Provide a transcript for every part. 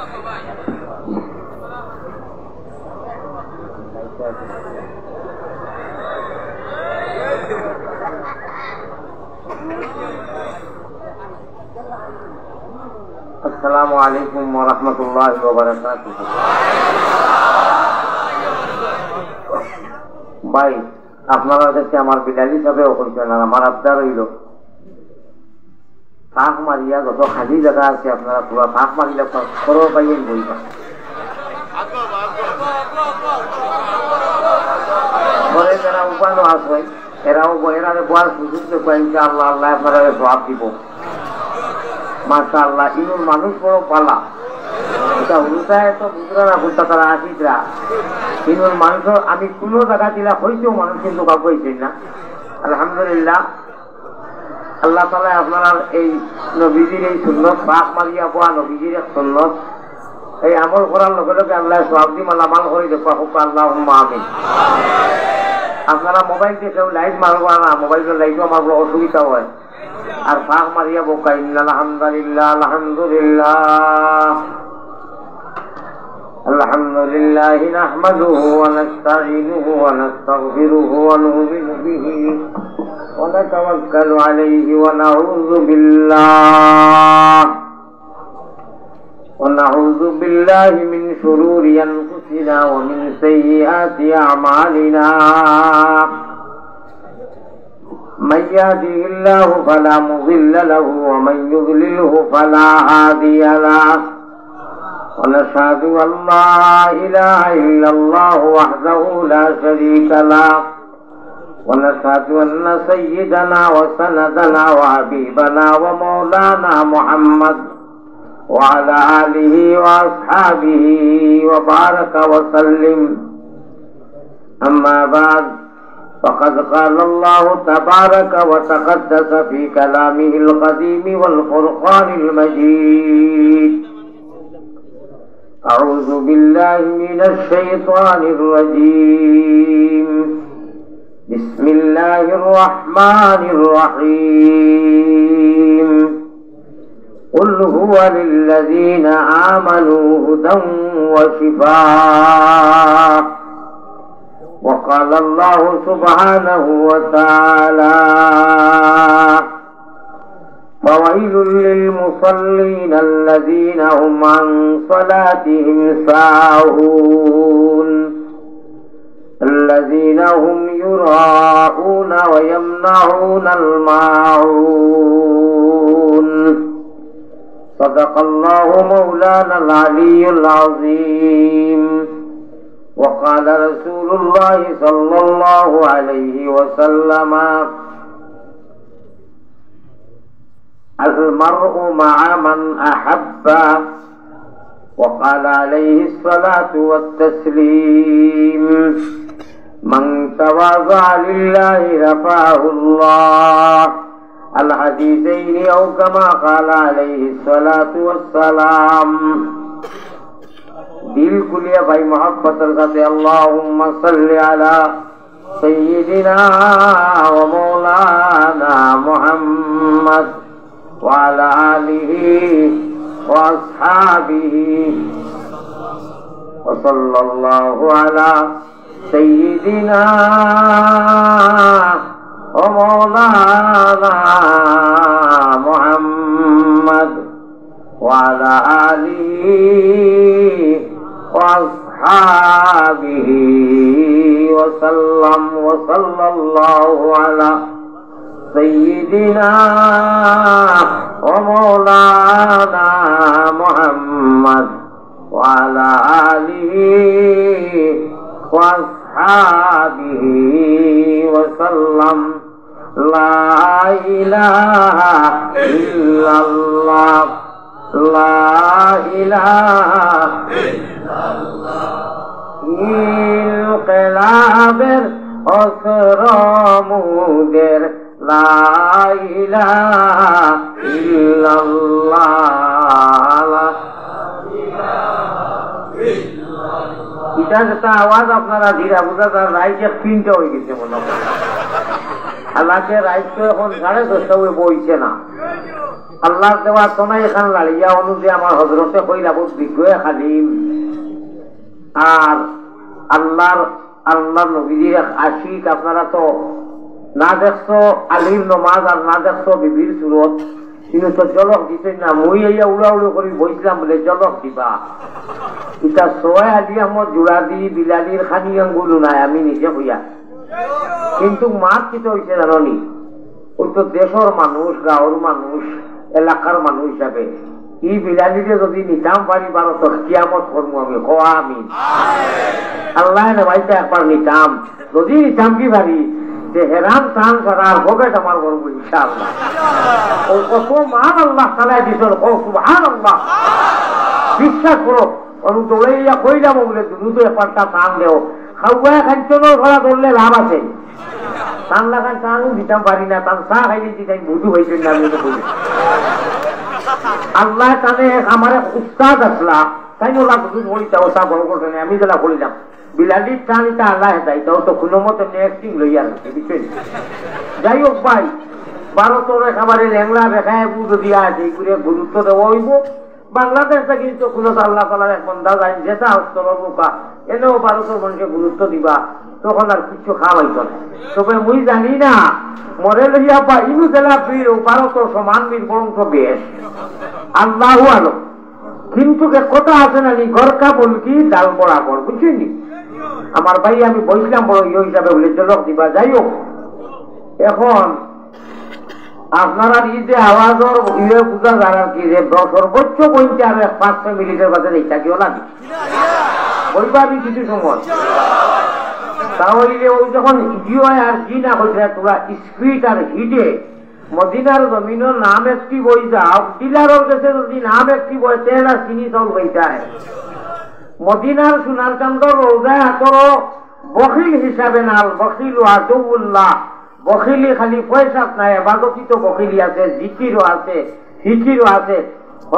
আসসালামু আলাইকুম ওয়া রাহমাতুল্লাহি ওয়া বারাকাতুহু। ভাই, আপনারা কাছে আমার বিলাল হিসাবেও কইছেন, আর আমার আবদার হইল ফাঁক মারিয়া যত খালি জায়গা আছে আপনারা পুরো ফাঁক মারিলে খরচ পাইয়েন বইবা। ঘরে যারা উপানো আছে এরাও এরারে বয়ার সুযোগ দেখবা, ইনশাআল্লাহ আল্লাহ আপনারা জবাব দিব। মাশাআল্লাহ, ইনুর মানুষ বড় পালা, এটা হুলুসায় তো বুঝরা না বলতা তারা আসিসরা। ইনুর মানুষ আমি কোনো জায়গা দিলা হইতেও মানুষ কিন্তু কাউকে হইছেন না। আলহামদুলিল্লাহ, আল্লাহ তাআলা আপনারা এই নবীজির এই সুন্নত পাক মারিয়া পাওয়া নবীজির এক সুন্নত এই আমল করার লগে লগে আল্লাহ সওয়াব দি মালামাল করে দেখবা হোক, আল্লাহুম্মা আমিন। আপনারা মোবাইল দিয়ে কেউ লাইট মারবা না, মোবাইলের লাইটও আমার বড় অসুবিধা হয়। আর ফাঁক মারিয়া বোকা ইন্নাল হামদুলিল্লাহ আলহামদুলিল্লাহ আলহামদুলিল্লাহি নাহমাদুহু ওয়া নাস্তাঈনুহু ওয়া নাস্তাগফিরুহু ওয়া নু'মিনু বিহি ওয়া নাতাওয়াক্কালু আলাইহি ওয়া নাউযু বিল্লাহি মিন শুরুরি আনফুসিনা ওয়া মিন সাইয়্যাতি আ'মালিনা। من يهده الله فلا مضل له ومن يضلله فلا هادي له، ونشهد أن لا إله إلا الله وحده لا شريك له، ونشهد أن سيدنا وسندنا وحبيبنا ومولانا محمد وعلى آله وأصحابه وبارك وسلم. أما بعد، فقد قال الله تبارك وتقدس في كلامه القديم والفرقان المجيد: أعوذ بالله من الشيطان الرجيم، بسم الله الرحمن الرحيم. قل هو للذين آمنوا هدى وشفاء. وقال الله سبحانه وتعالى: فويل للمصلين الذين هم عن صلاتهم ساهون الذين هم يراءون ويمنعون الماعون. صدق الله مولانا العلي العظيم. وقال رسول الله صلى الله عليه وسلم: المرء مع من أحب. وقال عليه الصلاة والتسليم: من تواضع لله رفعه الله. الحديثين أو كما قال عليه الصلاة والسلام. दिल कुलिया भाई मोहब्बत करते अल्लाहुम्मा सल्ली अला सय्यिदिना व मौलाना मुहम्मद व अला आलिहि व अस्हाबिहि व सल्लल्लाहु अला सय्यिदिना व मौलाना मुहम्मद व अला आलिहि وأصحابه وسلم وصلى الله على سيدنا ومولانا محمد وعلى آله وأصحابه وسلم. لا إله إلا الله لا إله إلا الله. ইনকিলাবের অসরমুদের লা ইলাহা ইল্লাল্লাহ। এটা একটা আওয়াজ আপনারা ধীরা বুঝা তার রাইজে তিনটা হয়ে গেছে মনে হয়। আল্লাহকে রাইজ তো এখন 10:30 বইছে না। আল্লাহর দেওয়া তোনাই এখান লাড়িয়া অনুযায়ী আমার হজরতে কইলা বহুত বিজ্ঞ খালিম আর আল্লাহর নবীর আশিক। আপনারা তো না দেখছো আলীর নমাজ আর না দেখছো বিবির সুরত, কিন্তু তো জলক দিতেন না। মুই এইয়া উড়াউড়ি করে বইছিলাম বলে জলক দিবা। এটা সোয়া আলী আহমদ জুড়াদি বিলাদির খানি আঙ্গুলো নাই, আমি নিজে হইয়া। কিন্তু মাছ কিতে হয়েছে জানি, ওই তো দেশের মানুষ, গাঁৱৰ মানুষ, এলাকার মানুষ হিসাবে ই বিলাদিকে যদি নিতাম পারি বারো তো কিয়ামত করবো আমি, কোয়া আমি আল্লাহ নেবাইতে একবার নিতাম। যদি নিতাম কি পারি যে হেরাম টান ছাড়া আর ভোগেট আমার করবো ইনশাআল্লাহ। ও কত মান আল্লাহ চালাই দিছিল, সুবহানাল্লাহ। বিশ্বাস করো, দৌড়াইয়া কইলাম বলে দুটো এপারটা টান দেও, খাওয়া খাইছনের ঘোড়া ধরলে লাভ আছে। টান লাগান টানও দিতাম পারি না, টান চা খাইলে দিতাম বুঝু হয়েছেন না। আমি বলি আল্লাহ টানে আমার উস্তাদ আসলা তাই ওলা বুঝু বলিতা ওটা বড় করতে আমি যেটা বলিলাম বিলাডির টান এটা আল্লাহ হেতাই তাও তো কোনো মতো নেক্সটিং লইয়া রাখছে বুঝছেন। যাই হোক ভাই, ভারতের একেবারে ল্যাংলা রেখায় বুঝো দিয়া আছে, এইগুলো গুরুত্ব দেওয়া হইব। বাংলাদেশে কিন্তু কোনো আল্লাহ তালার এক বন্ধা যায় যেটা হস্তর বোকা এনেও ভারতের মানুষকে গুরুত্ব দিবা, তখন আর কিছু খাওয়া হইত না। তবে মুই জানি না মরে লইয়া বা ইনু জেলা বীর ভারতের সমান বীর বরং তো বেশ আল্লাহ আলো। কিন্তু কথা আছে না নি ঘরকা বলকি ডাল বরাবর, বুঝছেন। আমার ভাই আমি বলছিলাম বড় ইয়ে হিসাবে বলে জলক দিবা। যাই হোক, এখন আপনারা এই যে আওয়াজের ইয়ে বুঝা যায় আর কি যে সর্বোচ্চ বইতে আর 500 মিনিটের বাদে এইটা কেউ লাগে বলবা আমি কিছু সময় তাহলে ওই যখন ইজিও আর জি না হয়েছে তোরা স্পিড আর হিটে মদিনার জমিনের নাম একটি বই যাও, ডিলারের কাছে যদি নাম একটি বই তেলা চিনি চাউল বই যায়। মদিনার সোনার চান্দর রোজায় হাতর বখিল হিসাবে নাল, বখিল আদৌল্লাহ। বখিলি খালি পয়সা নাই, এবাদতি তো বখিলি আছে, জিকিরও আছে, হিকিরও আছে।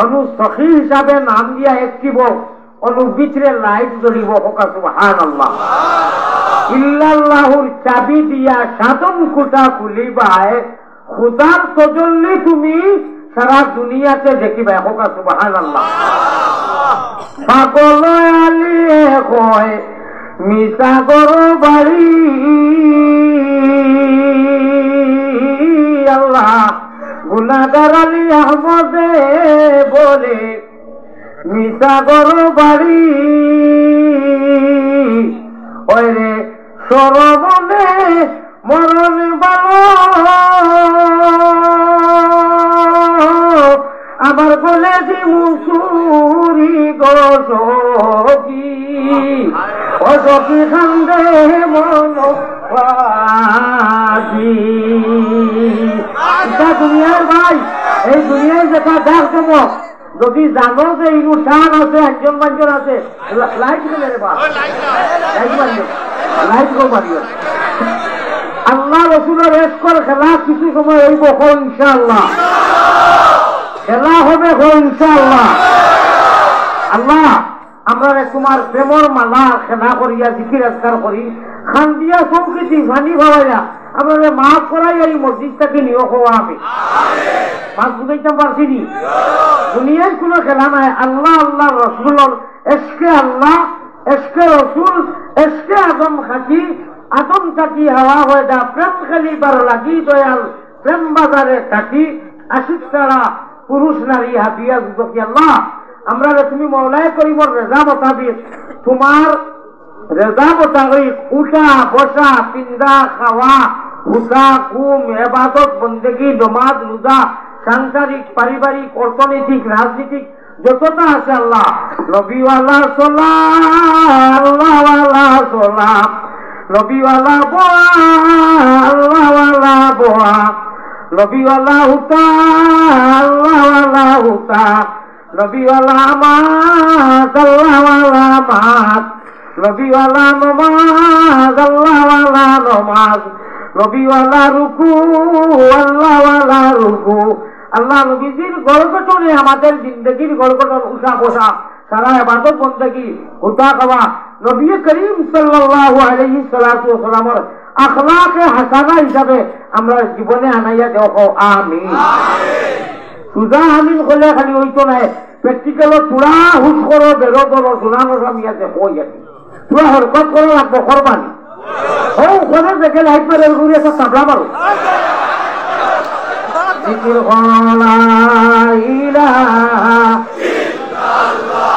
অনু সখী হিসাবে নাম দিয়া একটি বক অনু ভিতরে লাইট জ্বলিব, হোকা সুবহানাল্লাহ। ইল্লাল্লাহুর চাবি দিয়া সাধন কুটা খুলিবায়, খুদার তজল্লি তুমি সারা দুনিয়াতে দেখিবা, হোকা সুবহানাল্লাহ। পাগল আলী কয় মিছা গরু বাড়ি আল্লাহ, গুনাগার আলী আহমদে বলে মিছা গরু বাড়ি ওই রে সরবনে মরণ ভালো আবার বলে দি মুসুরি গি অসকি খান্দে মন দুনিয়ার ভাই, এই দুনিয়ায় যেটা দেখ দেবো যদি জানো যে এই টান আছে, একজন মানুষের আছে লাইট গেলে রে বা লাইট গো মারিও। আল্লাহ রসুলের রেস্কর খেলা কিছু সময় হইব ইনশাআল্লাহ, খেলা হবে ইনশাআল্লাহ। আল্লাহ আমরা তোমার প্রেমর মালা খেলা করিয়া জিকির আজকার করি, খান দিয়া চৌকিটি ভানি ভাবাইয়া আমরা মাফ করাই এই মসজিদটাকে নিয়োগ হওয়া আমি মাছ বুঝাইতাম পারছি নি। দুনিয়ায় কোনো খেলা নাই। আল্লাহ আল্লাহ রসুল এসকে আল্লাহ এসকে রসুল এসকে আদম খাকি, আদম থাকি হাওয়া হয়ে যা প্রেম খেলিবার লাগি দয়াল প্রেম বাজারে থাকি আশিক তারা পুরুষ নারী হাতিয়া যুবতী। আল্লাহ আমরা তুমি মৌলায় করিব রেজা মোতাবিক, তোমার রেজা মোতাবিক উঠা বসা পিন্দা খাওয়া হুসা ঘুম এবাদত বন্দেগী নমাজ রোজা সাংসারিক পারিবারিক অর্থনৈতিক রাজনীতিক যতটা আছে আল্লাহ নবীওয়ালা সালাম আল্লাহওয়ালা সালাম নবীওয়ালা বোয়া আল্লাহওয়ালা বোয়া নবীওয়ালা হুতা আল্লাহওয়ালা হুতা নবীওয়ালা মাত আল্লাহওয়ালা মাত নবীওয়ালা নমাজ আল্লাহওয়ালা নমাজ নবীওয়ালা রুকু আল্লাহওয়ালা রুকু। আল্লাহ নবীজির গড়গঠনে আমাদের জিন্দগির গড়গঠন উষা বসা সারা ইবাদত বন্দেগী হুতা খাওয়া নবী করিম সাল্লাল্লাহু আলাইহি সাল্লাতু ওয়া সাল্লামের আখলাকে হাসানা হিসাবে আমরা জীবনে আনাইয়া দেও আমিন। সুজা হামিল করলে খালি হইতো নাই প্র্যাকটিক্যালও পুরা হুশ করো বেরো করো শোনানো সামিয়াতে হয়ে যাবে পুরা হরকত করো লাগবো করবানি ও ওখানে দেখে লাইট মারে ঘুরে একটা তাবলা মারো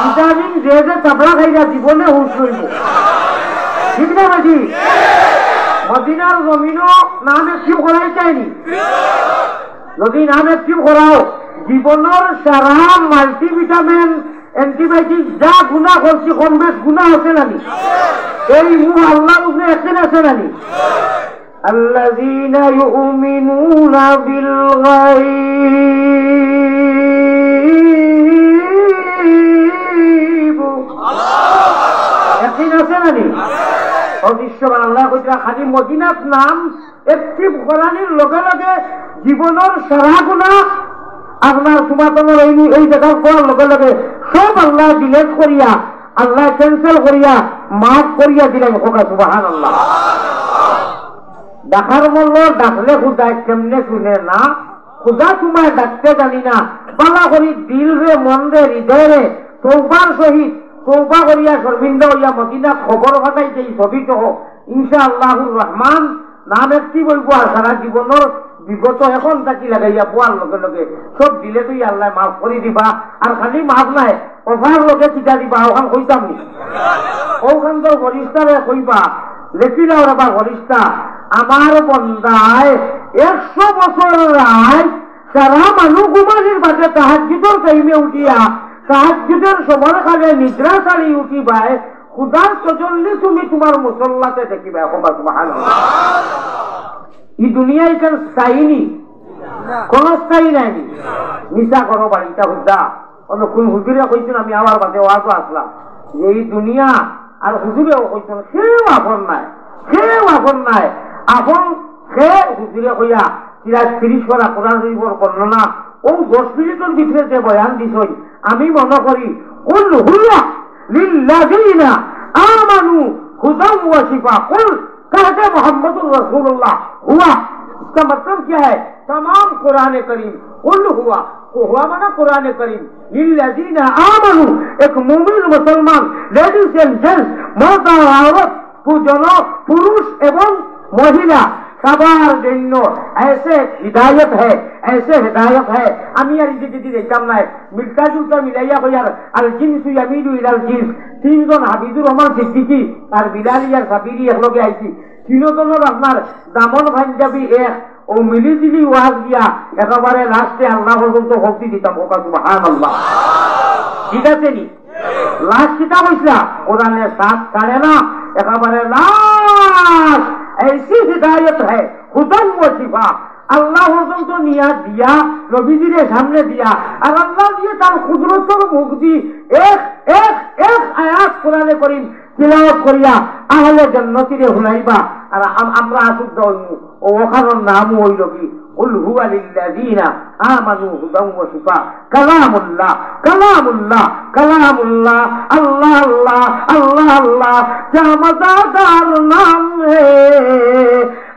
ভিটামিন যে যে তাবলা খাইরা জীবনে হুশ রইব ঠিক না নাকি মদিনার জমিনও নাম অ্যাক্টিভ করাই চাইনি যদি নাম অ্যাক্টিভ করাও জীবনের সারা মাল্টিভিটামিন অ্যান্টিবায়োটিক যা গুণা করছি কম বেশ গুণা আছে নানি এই মুখ আল্লাহর উপরে একদিন আছে নানি আল্লাযীনা ইউমিনুনা বিল গায়ব একদিন আছে নানি অবিশ্ববান আল্লাহ কইরা খালি মদিনাত নাম অ্যাক্টিভ করানির লগে লগে জীবনের সারা গুণা আপনার সুমাতনের এই জায়গার পড়ার লগে লগে সব আল্লাহ ডিলেট করিয়া আল্লাহ ক্যান্সেল করিয়া মাফ করিয়া দিলেন হোকা সুবহানাল্লাহ ডাকার মূল্য ডাকলে খুদায় কেমনে শুনে না খুদা তোমায় ডাকতে জানি না বালা করি দিল রে মন রে হৃদয় রে তৌবার সহিত তৌবা করিয়া শর্মিন্দা হইয়া মদিনা খবর ফাটাইতে এই ছবি সহ ইনশাআল্লাহুর রহমান নাম একটি বলবো আর সারা জীবনের বিগত এখন থাকি লাগাইয়া পোয়ার লগে লগে সব দিলে তুই আল্লাহ মাফ করে দিবা আর খালি মাফ নাই অফার লোকে চিটা দিবা ওখান কইতাম নি ওখান তো গরিষ্ঠারে কইবা লেখিলা ওরা বা গরিষ্ঠা আমার বন্দায় 100 বছর রায় সারা মানুষ ঘুমানির বাদে তাহাজ্জুদের টাইমে উঠিয়া তাহাজ্জুদের সময় কালে নিদ্রা সারি উঠিবায় খুদার তজল্লি তুমি তোমার মুসল্লাতে দেখিবা সুবহানাল্লাহ এই দুনিয়া এখান স্থায়ী কোন স্থায়ী নাই নিশা করো বাড়িটা হুদা অন্য কোন হুজুরে কইছেন আমি আমার বাদে ওয়াজও আসলাম যে এই দুনিয়া আর হুজুরেও কইছেন সেও আপন নাই আপন সে হুজুরে কইয়া 30 করা কোরআন শরীফের বর্ণনা ও 10 মিনিটের ভিতরে যে বয়ান দিছই আমি মনে করি কুল হুয়া লিল্লাযিনা আমানু হুদাম ওয়া শিফা কুল कहते मोहम्मद रसूलुल्लाह हुआ इसका मतलब क्या है तमाम कुरान करीम कुल हुआ को हुआ माना कुरान करीम लिल्लज़ीना आमनू एक मुमिन मुसलमान लेडीज एंड जेंट्स मर्द और औरत पुरुष एवं महिला सबार जন্য ऐसे हिदायत है আমি আর যদি দেখতাম না মিলতা জুলতা মিলাইয়া কইয়ার আল জিনসু ইয়ামিলু ইলাল জিনস তিনজন হাবিবুর রহমান সিদ্দিকী আর বিলালি আর সাবিরি একলগে আইছি তিনজনের আপনার দামন পাঞ্জাবি এক ও মিলিজিলি ওয়াজ দিয়া একেবারে লাস্টে আল্লাহ পর্যন্ত শক্তি দিতাম ওকা সুবহানাল্লাহ ঠিক আছে নি লাস্ট কিতা কইছিলা কোরআনে সাত ছাড়ে না একেবারে লাস্ট ऐसी हिदायत है खुदम व शिफा আল্লাহ পর্যন্ত নিয়া দিয়া নবীজির সামনে দিয়া আর আল্লাহ দিয়ে তার কুদরতের মুখ দি এক আয়াত কোরআনে করিম তিলাওয়াত করিয়া আহলে জান্নাতিরে হুনাইবা আর আমরা আশুদ্ধ হইমু ও ওখানের নাম হইল কি কুল হুয়া লিল্লাযিনা আমানু হুদাম ওয়া শিফা কালামুল্লাহ আল্লাহ যা মজাদার নাম হে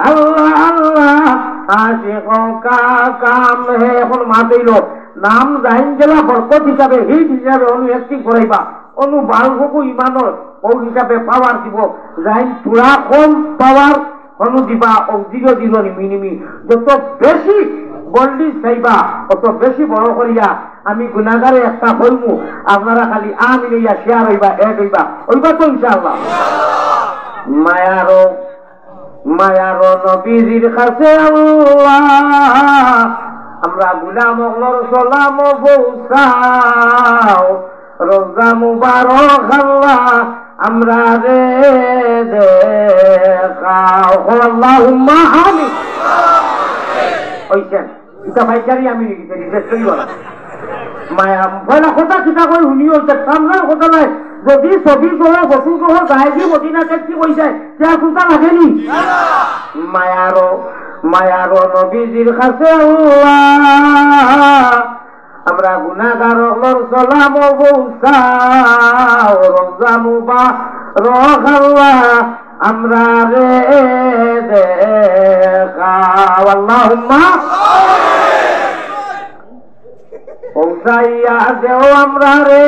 আল্লাহ आशिकों का काम है এখন মাতেইল নাম জাইন গেলা বরকত হিসাবে হিট হিসাবে অনু একটি করাইবা অনু বালবকু ইমানর ও হিসাবে পাওয়ার দিব জাইন পুরা কম পাওয়ার অনু দিবা অধিক দিল নিমি যত বেশি বললি চাইবা অত বেশি বড় করিয়া আমি গুনাহগারে একটা হইমু আপনারা খালি আমিন ইয়া শেয়ার হইবা এড হইবা হইবা তো ইনশাআল্লাহ মায়ার নবীজির কাছে আল্লাহ আমরা গুলাম ওর সালাম পৌঁছাও রোজা মুবারক আল্লাহ আমরা রে দেখাও আল্লাহুম্মা আমিন ওইছেন এটা ভাইকারি আমি রিকোয়েস্ট করি বলা মায়া বলা কথা কিতা কই শুনিও তে সামনের কথা নাই যদি ছবি সহ বস্তু সহ গায়ে মদিনা দেখি কইছে তে কুতা লাগেনি মায়ার নবীজির কাছে আল্লাহ আমরা গুনাহগার ওর সালাম পৌঁছাও রোজা মুবারক আল্লাহ আমরা রে দেখাও আল্লাহুম্মা পৌঁছাইয়া দেও আমরা রে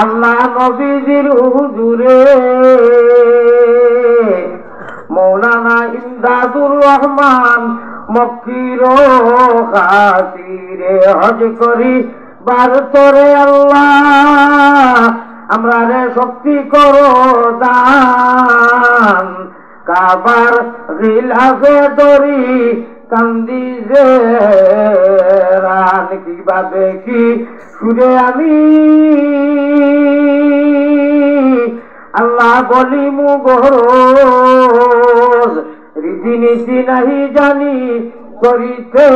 আল্লাহ নবীজির হুজুরে মৌলানা ইমদাদুর রহমান মক্কির খাতিরে হজ করি বারতরে আল্লাহ আমরা রে শক্তি করো দান কাবার গিলাফে দরি কান্দি যে রান কিভাবে কি সুরে আমি আল্লাহ বলি মুগরজ রীতি নীতি নাহি জানি করিতে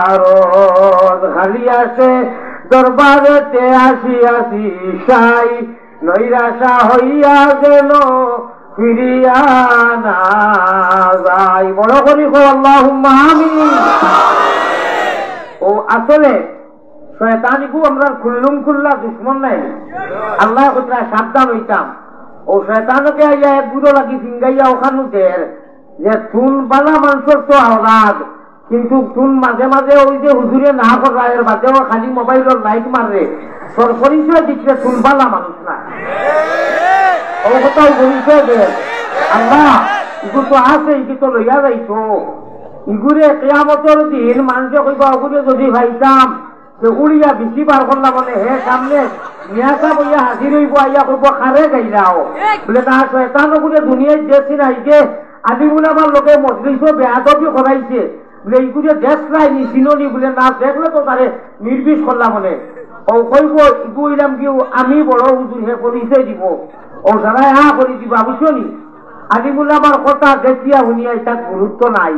আরজ খালি আসে দরবারেতে আসি সাই নৈরাশা হইয়া যেন ফিরিয়া না যাই বড় করি কো আল্লাহুম্মা আমিন। ও আসলে শয়তানিকু আমরা খুল্লুম খুল্লা দুশ্মন নাই আল্লাহ কোথা সাবধান হইতাম ও শয়তানকে আইয়া এক বুড়ো লাগি ফিঙ্গাইয়া ওখানে দের যে তুন বালা মানুষের তো আওলাদ কিন্তু তুন মাঝে মাঝে ওই যে হুজুরে না করা এর বাদেও খালি মোবাইলের লাইট মারে তোর পরিচয় দিচ্ছে তুন বালা মানুষ না ও কোথাও পরিচয় দে আল্লাহ ইগু তো আছে ইগু তো লইয়া যাইতো ইগুরে কিয়ামতের দিন মানুষে কইবা ওগুলো যদি ভাইতাম যে উড়িয়া বেশি বার করলাম মানে হে সামনে মিয়াসা বইয়া হাজির হইব আইয়া করবো খারে গাইলাও বলে না শয়তান ওগুলো দুনিয়ায় যেছি না ইকে আদি বলে আমার লোকে মজলিসও বেয়াদবি করাইছে বলে ইগুলো দেশ নাই নি চিননি বলে না দেখলে তো তারে নির্বিষ করলাম মানে ও কইব ইগু ইলাম কি আমি বড় হুজুর হে পরিচয় দিব ও সারাই হা করে দিবা বুঝছনি আদি বলে আমার কথা দেখিয়া শুনিয়া তার গুরুত্ব নাই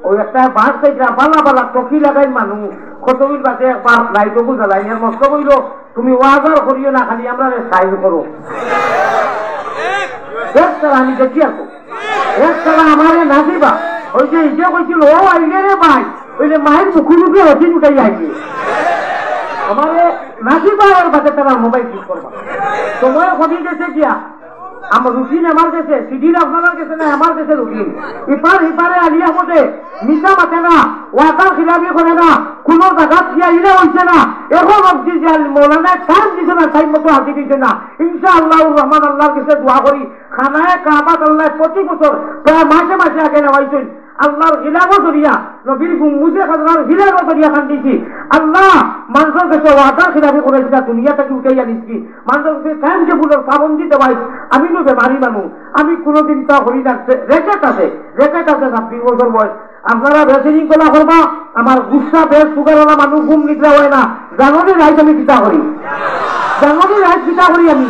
ওই একটা বাস থেকে পালা পালা টকি লাগাই মানুষ কতবির বাদে একবার লাইটকু জ্বালাই আর মস্ত কইল তুমি ওয়াজার করিও না খালি আমরা সাইজ করো আমি দেখি আসো এক তারা আমারে না দিবা ওই যে ইজে কইছিল ও আইলে রে ভাই ওইলে মায়ের মুখুমুখি হতি উঠাই আইলে আমারে না দিবা আর বাদে তারা মোবাইল ঠিক করবা তোমার কদি গেছে কিয়া আমার রুটিন আমার কাছে সিডির আপনার কাছে না আমার কাছে রুটিন ইপারে আলিয়া মধ্যে মিশা মাতে না ওয়াকার খিলাফি করে না কোন জায়গা থিয়া ইলে হইছে না এখন অব্দি যে মৌলানা টাইম দিছে না টাইম মতো হাতি দিছে না ইনশাআল্লাহুর রহমান আল্লাহর কাছে দোয়া করি খানায় কাবাত আল্লাহ প্রতি বছর প্রায় মাসে মাসে আগে নেওয়াইছেন আল্লাহর খিলাফও জরিয়া নবীর গুম্বুজে খাজরার খিলাফও জরিয়া খান দিছি আল্লাহ মানুষের কাছে ওয়াকার খিলাফি করেছি না দুনিয়া থেকে উঠাইয়া নিচ্ছি মানুষের কাছে টাইম টেবুলের পাবন্দি দেওয়াই আমি নো বেমারি মানুষ আমি কোনোদিন তা হরি রাখছে রেকেট আছে 26 বছর বয়স আপনারা বেসিং কলা করবা আমার গুসা বেশ সুগারওয়ালা মানুষ ঘুম নিদ্রা হয় না জানুয়ারি রাইট আমি চিন্তা করি জানুয়ারি রাইট চিন্তা করি আমি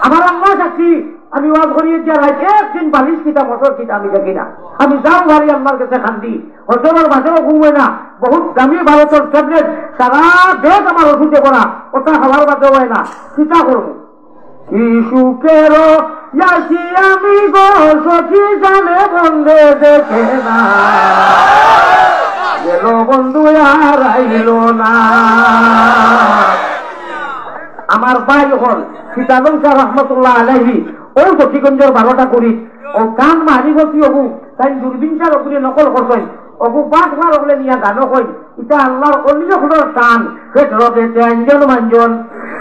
আমার আল্লাহ সাক্ষী আমি ওয়াজ করিয়ে যে রাইট একদিন 22 কিতা বছর কিতা আমি দেখি না আমি যাও বাড়ি আল্লাহর কাছে খান্দি হজরের মাঝেও ঘুম হয় না বহুত দামি ভারতের ট্যাবলেট সারা দেশ আমার ওষুধে পড়া ওটা হওয়ার বাদেও হয় না চিন্তা করবো কি সুখেরও যাচ্ছি আমি গো সখী জানে বন্ধে দেখে না গেল বন্ধু আর আইল না আমার ভাই হল সীতানন্দ শাহ রহমতুল্লাহ আলাইহি ও সখীগঞ্জের 12টা করি ও গান মারি গতি অবু তাই দূরবীন সার ওগুলি নকল করছেন অবু 5 বার ওগুলো নিয়ে গানও কই এটা আল্লাহর অন্য হলোর টান পেট রগেতে অঞ্জন মঞ্জন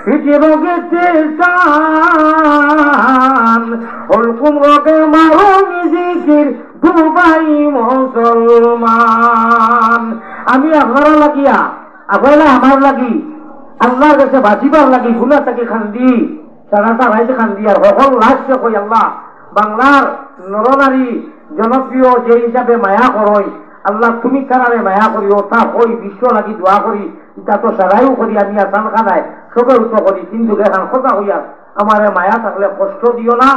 পিঠে রগেতে টান হলকুম রগে মারো নিজেকে দুবাই মুসলমান আমি আপনারা লাগিয়া আপনারা আমার লাগি আল্লাহর কাছে বাঁচিবার লাগি গুলা থেকে খান্দি সারাটা ভাইতে খান্দি আর সকল লাস্টে কই আল্লাহ বাংলার নরনারী জনপ্রিয় যে হিসাবে মায়া করই আল্লাহ তুমি কারারে মায়া করিও তা ওই বিশ্ব লাগি দোয়া করি তা তো সারাইও করি আমি আসান খানায় সবে উত্তর করি কিন্তু এখন কথা হইয়া আমার মায়া থাকলে কষ্ট দিও না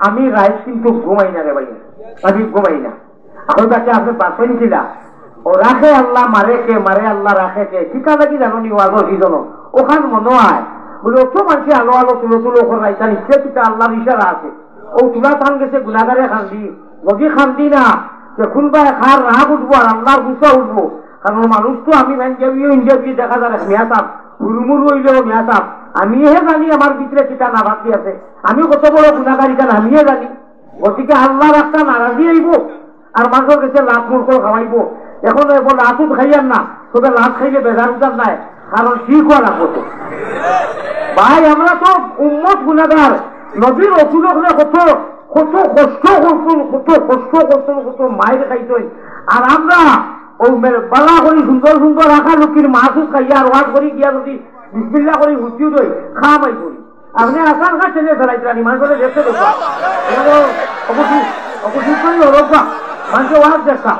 আমি রাইত কিন্তু ঘুমাই না রে ভাই আমি ঘুমাই না ওই তাকে আপনি বাঁচেন কিনা ও রাখে আল্লাহ মারে কে মারে আল্লাহ রাখে কে ঠিকা লাগি জানো নি আলো হিজন ওখান মনে হয় বলে অত মানুষ আলো আলো তুলো তুলো করাই তার ইচ্ছে পিতা আল্লাহর ইশারা আছে ও তুলা থান গেছে গুনাগারে খান্দি যদি খান্দি না যে খুনবায় খার রাগ উঠবো আর আল্লাহর গুছা উঠবো কারণ মানুষ তো আমি ইন্টারভিউ দেখা যায় মেয়াতাম হুরুমুরু হইলেও মেয়াতাম আমি হে জানি আমার ভিতরে কিটা না বাকি আছে আমি কত বড় গুণাগারী কেন আমিহে জানি গতিকে আল্লাহর একটা নারাজি আইব আর মানুষের কাছে লাভ মূর্খ খাওয়াইব এখন লাতুত খাইয়ান না তবে লাভ খাইলে বেজার উদার নাই, কারণ ঠিক হওয়া লাগবো তো ভাই। আমরা তো উম্মত গুণাগার, নবীর রসুল হলে কত কত কষ্ট করতুন, কত কষ্ট করতুন, কত মায়ের খাইতেন। আর আমরা ওই বালা করি সুন্দর সুন্দর রাখা লোকের মাছুস খাইয়া আর ওয়াজ করি গিয়া যদি বিসমিল্লাহ করি হুচিও দই খাওয়াই করি। আপনি আসার কাজ ছেলে ফেলাইতেন ইমান করে দেখতে দেখা অবশ্যই করি হরবা মানুষ ওয়াজ দেখা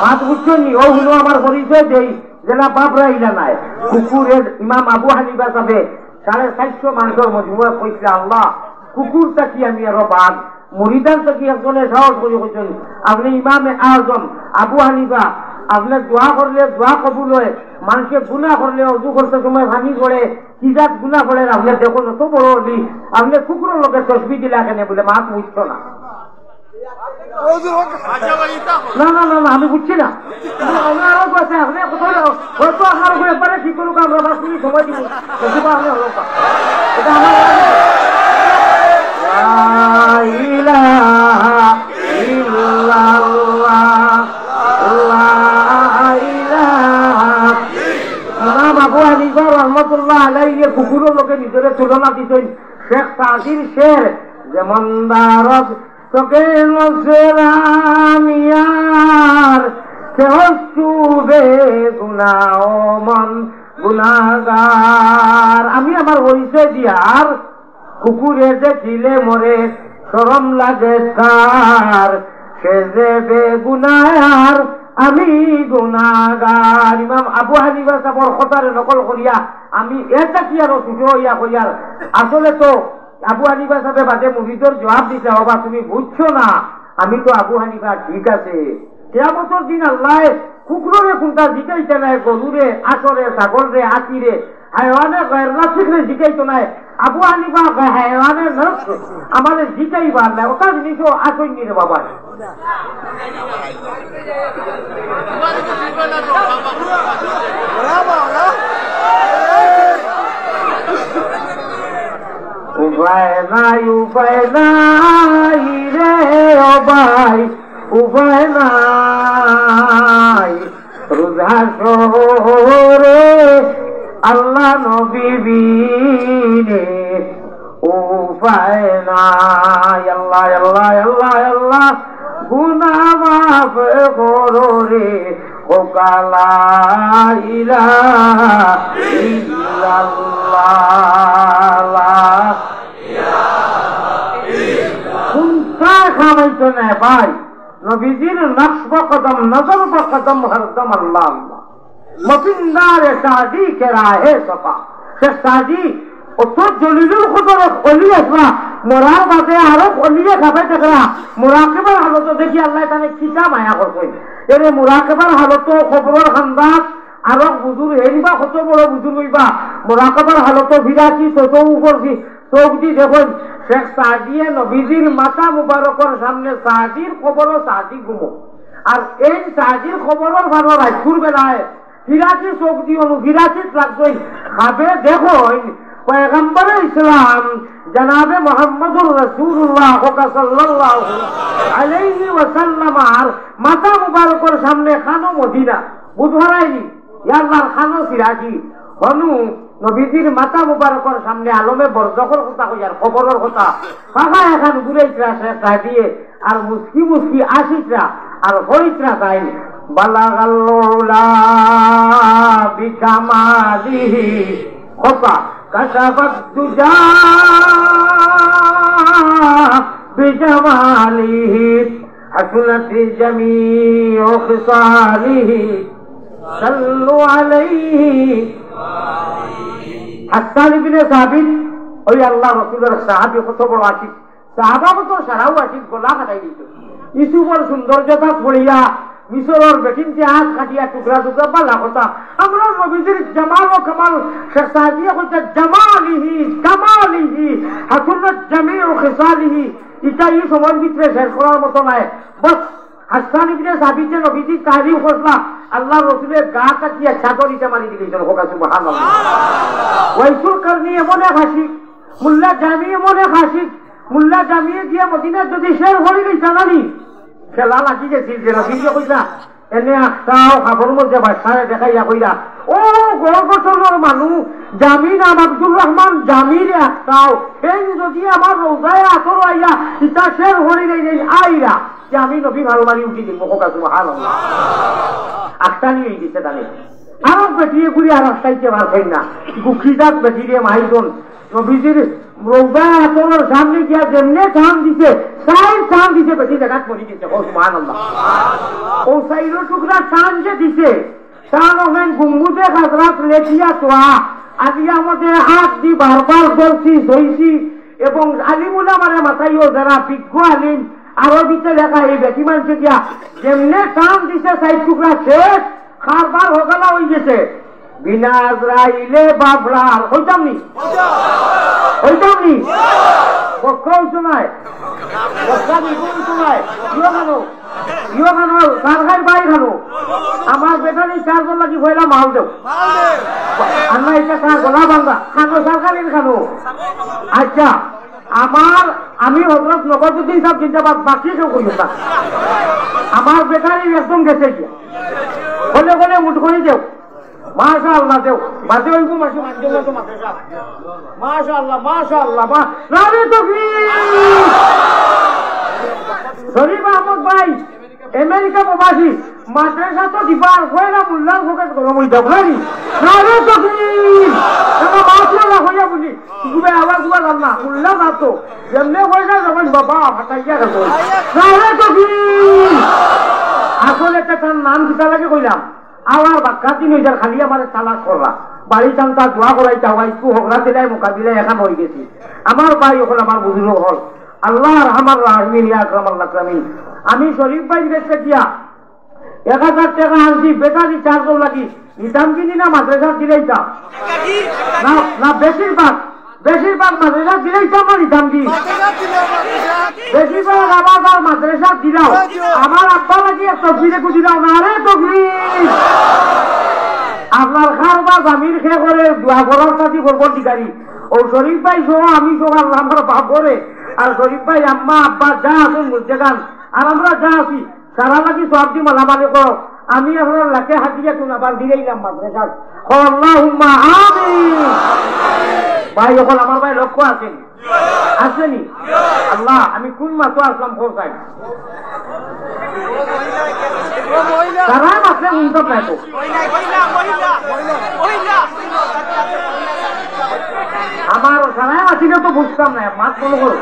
মাত বুঝছেন নি? ও হলো আমার পরিচয় দেই যেটা বাপরা ইলা নাই। কুকুরের ইমাম আবু হানিফা সাহেব 450 মানুষের মজমুয়া কইছে আল্লাহ কুকুরটা কি আমি আরো বাদ মুরিদান তো কি একজনে সাহস করে কইছেন আপনি ইমামে আজম আবু হানিফা আপনি দোয়া করলে দোয়া কবুল হয়, মানুষকে গুনাহ করলে অজু করতে সময় ভাঙি করে কিজাত গুনাহ করে আপনি দেখুন তো বড় হলি আপনি কুকুরের লোকের তসবি দিলে কেন বলে মাছ বুঝছ না। না না না না আমি বুঝছি না, আরো আছে আপনি হয়তো আমার উপরে একবারে ঠিক করুক আমরা 5 মিনিট সময় দিব আপনি হলো এটা আমার আবু হানিফা রহমতুল্লাহ আলাইহি কুকুরের লোকে নিজের তুলনা দিতেন শেখ সাদির শের যেমন দারদ তোকে নজরামিয়ার কেহস্তুবে গুনাহ মন গুনাহগার। আমি আমার পরিচয় দিয়ার কুকুরে দেখিলে মরে শরম লাগে তার, সে যে বেগুনার আমি গুনাহগার। ইমাম আবু হানিফা সাহেবের কথারে নকল করিয়া আমি এটা কি আরো ছুটো হইয়া করিয়ার আসলে তো আবু হানিফা সাহেব বাদে মুরিদর জবাব দিতে হবা তুমি বুঝছো না আমি তো আবু হানিফা ঠিক আছে। কিয়ামতের দিন আল্লাহ কুকুরে কোনটা জিকাইতে নাই, গরুরে আসরে ছাগলরে হাতিরে হায়ওয়ানে গয়রনাসিকরে জিকাইতো নাই, আবু হানিফা হায়ওয়ানে নরক আমাদের জিকাইবার নাই। ওটা জিনিসও আসেননি রে বাবা। উপায় নাই রে ও ভাই উপায় নাই, রোজা শহরে আল্লাহ নবী বিনে উপায় নাই। আল্লাহ আল্লাহ আল্লাহ আল্লাহ গুনাহ মাফ করো রে ও লা ইলাহা ইল্লাল্লাহ। কোনটা খাওয়াইতো না ভাই নবীজির নকশ কদম নজর কদম হরদম আল্লাহ আল্লাহ মফিন্দার শাদি কে রাহে সফা। শেখ সাদি অত জলিলুল কদর অলি আসবা মরার বাদে আরো অলিয়ে খাবে দেখরা মুরাকিবার হালত দেখি আল্লাহ তানে কিতা মায়া করছে। এর মুরাকিবার হালত খবরের খান্দাত আরো বুজুর হেরিবা কত বড় বুজুর হইবা মুরাকিবার হালত বিরাটি তত উপর চোখ দি দেখুন শেখ সাদিয়ে নবীজির মাথা মুবারকের সামনে সাদির খবরও সাদি ঘুমো। আর এই সাদির খবরের ভালো রাজপুর বেলায় ফিরাচি চোখ দিয়ে ফিরাচি লাগছই খাবে দেখুন পয়গম্বরে ইসলাম জনাবে মোহাম্মদুর রাসূলুল্লাহ সাল্লাল্লাহু আলাইহি ওয়াসাল্লাম আর মাথা মুবারকের সামনে খানো মদিনা বুধরাইনি ইয়াল্লাহর খানো ফিরাচি হনু নবীজির মাথা মুবারকের সামনে আলমে বরজখর কথা কইয়ার খবরের কথা ফাঁকা এখন ঘুরাইতরা শেখা দিয়ে আর মুস্কি মুস্কি আসিতরা আর হইতরা তাই বালাগাল্লাহ বিকামালিহি কথা কাশাফাত দুজা বিজামালিহি হাসনাত জামিউ খিসালিহি সাল্লু আলাইহি। হাসান ইবনে সাবিত ওই আল্লাহ রাসূলের সাহাবী কত বড় আশিক, সাহাবা কত সারাও আশিক গোলা কাটাই দিত। ইসুফর সৌন্দর্যতা পড়িয়া মিশরের বেটিনকে হাত কাটিয়া টুকরা টুকরা পালা কথা আমরা নবীজির জামাল ও কামাল শেখ সাদিয়া কইতে জামালিহি কামালিহি হাসনাত জামিউ খিসালিহি। এটা এই সময়ের ভিতরে শেষ করার মতো নাই। বস হাসান ইবনে সাবিত নবীজি তারিফ করলা আল্লাহ রাসূলের গা কাটিয়া চাদর ইটা মারি দিলেন। হোক সুবহানাল্লাহ। ওয়াইসুল করনি এমন এক হাসি মুল্লা জামিয়ে মনে হাসি মুল্লা জামিয়ে গিয়া মদিনার যদি শের হয়ে গেছে জানানি খেলা লাগি গেছিল যে নবীকে কইলা এনে আসাও খাবার মধ্যে বাসায় দেখাইয়া কইরা ও গড় বছরের মানুষ জামি নাম আব্দুর রহমান জামিরে আসাও এই যদি আমার রোজায় আসর আইয়া ইতা শের হয়ে গেছে আইরা যে আমি নবী ভালো মারি উঠি দিব হোক সুবহানাল্লাহ আটটা নিয়ে গেছে তাহলে আরো বেটিয়ে ঘুরে আর আসাইতে পারছেন না গুখিদাত বেটিরে মাইজন নবীজির রোজায় আসরের সামনে গিয়া যেমনে টান দিছে টান দিছে বেটি দেখাত পড়ে গেছে ও সুবহানাল্লাহ ও সাইরো টুকরা টান যে দিছে টান ওখান গুম্বুদে হাজরাত লেখিয়া তোয়া আজিয়া মধ্যে হাত দি বারবার ধরছি ধইছি এবং আলিমুলা মানে মাথাইও যারা বিজ্ঞ আলিম আরবিতে লেখা এই বেটি মানুষে দিয়া যেমনে টান দিছে সাইড টুকরা শেষ খারবার হোগলা হয়ে গেছে বিনা আজরাইলে বাবলার হইতাম নি পক্ষ হইতো নাই ইয়ে খানো সারখাই বাই খানো আমার বেটারি চারজন লাগি ভয়লা মাল দেও আমরা এটা গলা বান্ধা খানো সারখারি খানো আচ্ছা আমি হজরত নগরুদ্দিন সাহেব জিন্দাবাদ বাকি কেউ করি না আমার বেটারি একদম গেছে গিয়া বলে বলে মুঠ করে দেও মাশাআল্লাহ দেও বাদে ওইগো মাসে মানজলা তো মাদ্রাসা মাশাআল্লাহ নারে তাকবীর শরীফ আহমদ ভাই আমেরিকা প্রবাসী মাদ্রাসা তো দিবার হয় না মুল্লার ফোকাস গরম হই যাব নারে তাকবীর এটা মাশাআল্লাহ হইয়া বলি গুবে আওয়াজ গুয়া না মুল্লা বাতো যেমনে হইনা যখন বাবা ফাটাইয়া গেল নারে তাকবীর আসলে একটা নাম দিতে লাগে কইলাম আমার বাক্কা 3000 খালি আমার তালাক করলা বাড়ি চান্তা দোয়া করাই চাওয়া একটু হগরা দিলাই মোকাবিলায় এখন হয়ে গেছি আমার ভাই হল আমার বুঝলো হল আল্লাহ রহমান রাহিমিন ইয়া আকরামাল আকরামিন আমি শরীফ ভাই গেছে দিয়া 1000 টাকা আনছি বেকারি চার্জ লাগি নিতাম কিনি না মাদ্রাসা দিলাইতাম না বেশিরভাগ মাদ্রাসা দিলাইতাম না নিতাম কি বেশিরভাগ আবার মাদ্রাসা দিলাও আমার আব্বা লাগি তকবীরে দিলাও না রে তকবীর আপনার খারবার জামির খে করে দোয়া করার সাথে করবো ঠিকারি ও শরীফ ভাই সহ আমি সহ আমার বাপ করে আর শরীফ ভাই আম্মা আব্বা যা আছেন বুঝতে গান আর আমরা যা আছি সারা লাগি সব দি মালামালি করো আমি আপনার লাখে হাতিয়ে তুন আবার দিলাইলাম মাদ্রাসা আল্লাহুম্মা আমিন ভাই এখন আমার ভাই লক্ষ্য আসেনি আল্লাহ আমি কোন মাসে আসলাম কোথায় তারা মাসে উন্নত নাই তো আমার সারাই মাসিকে তো বুঝতাম না মাছ বলো করো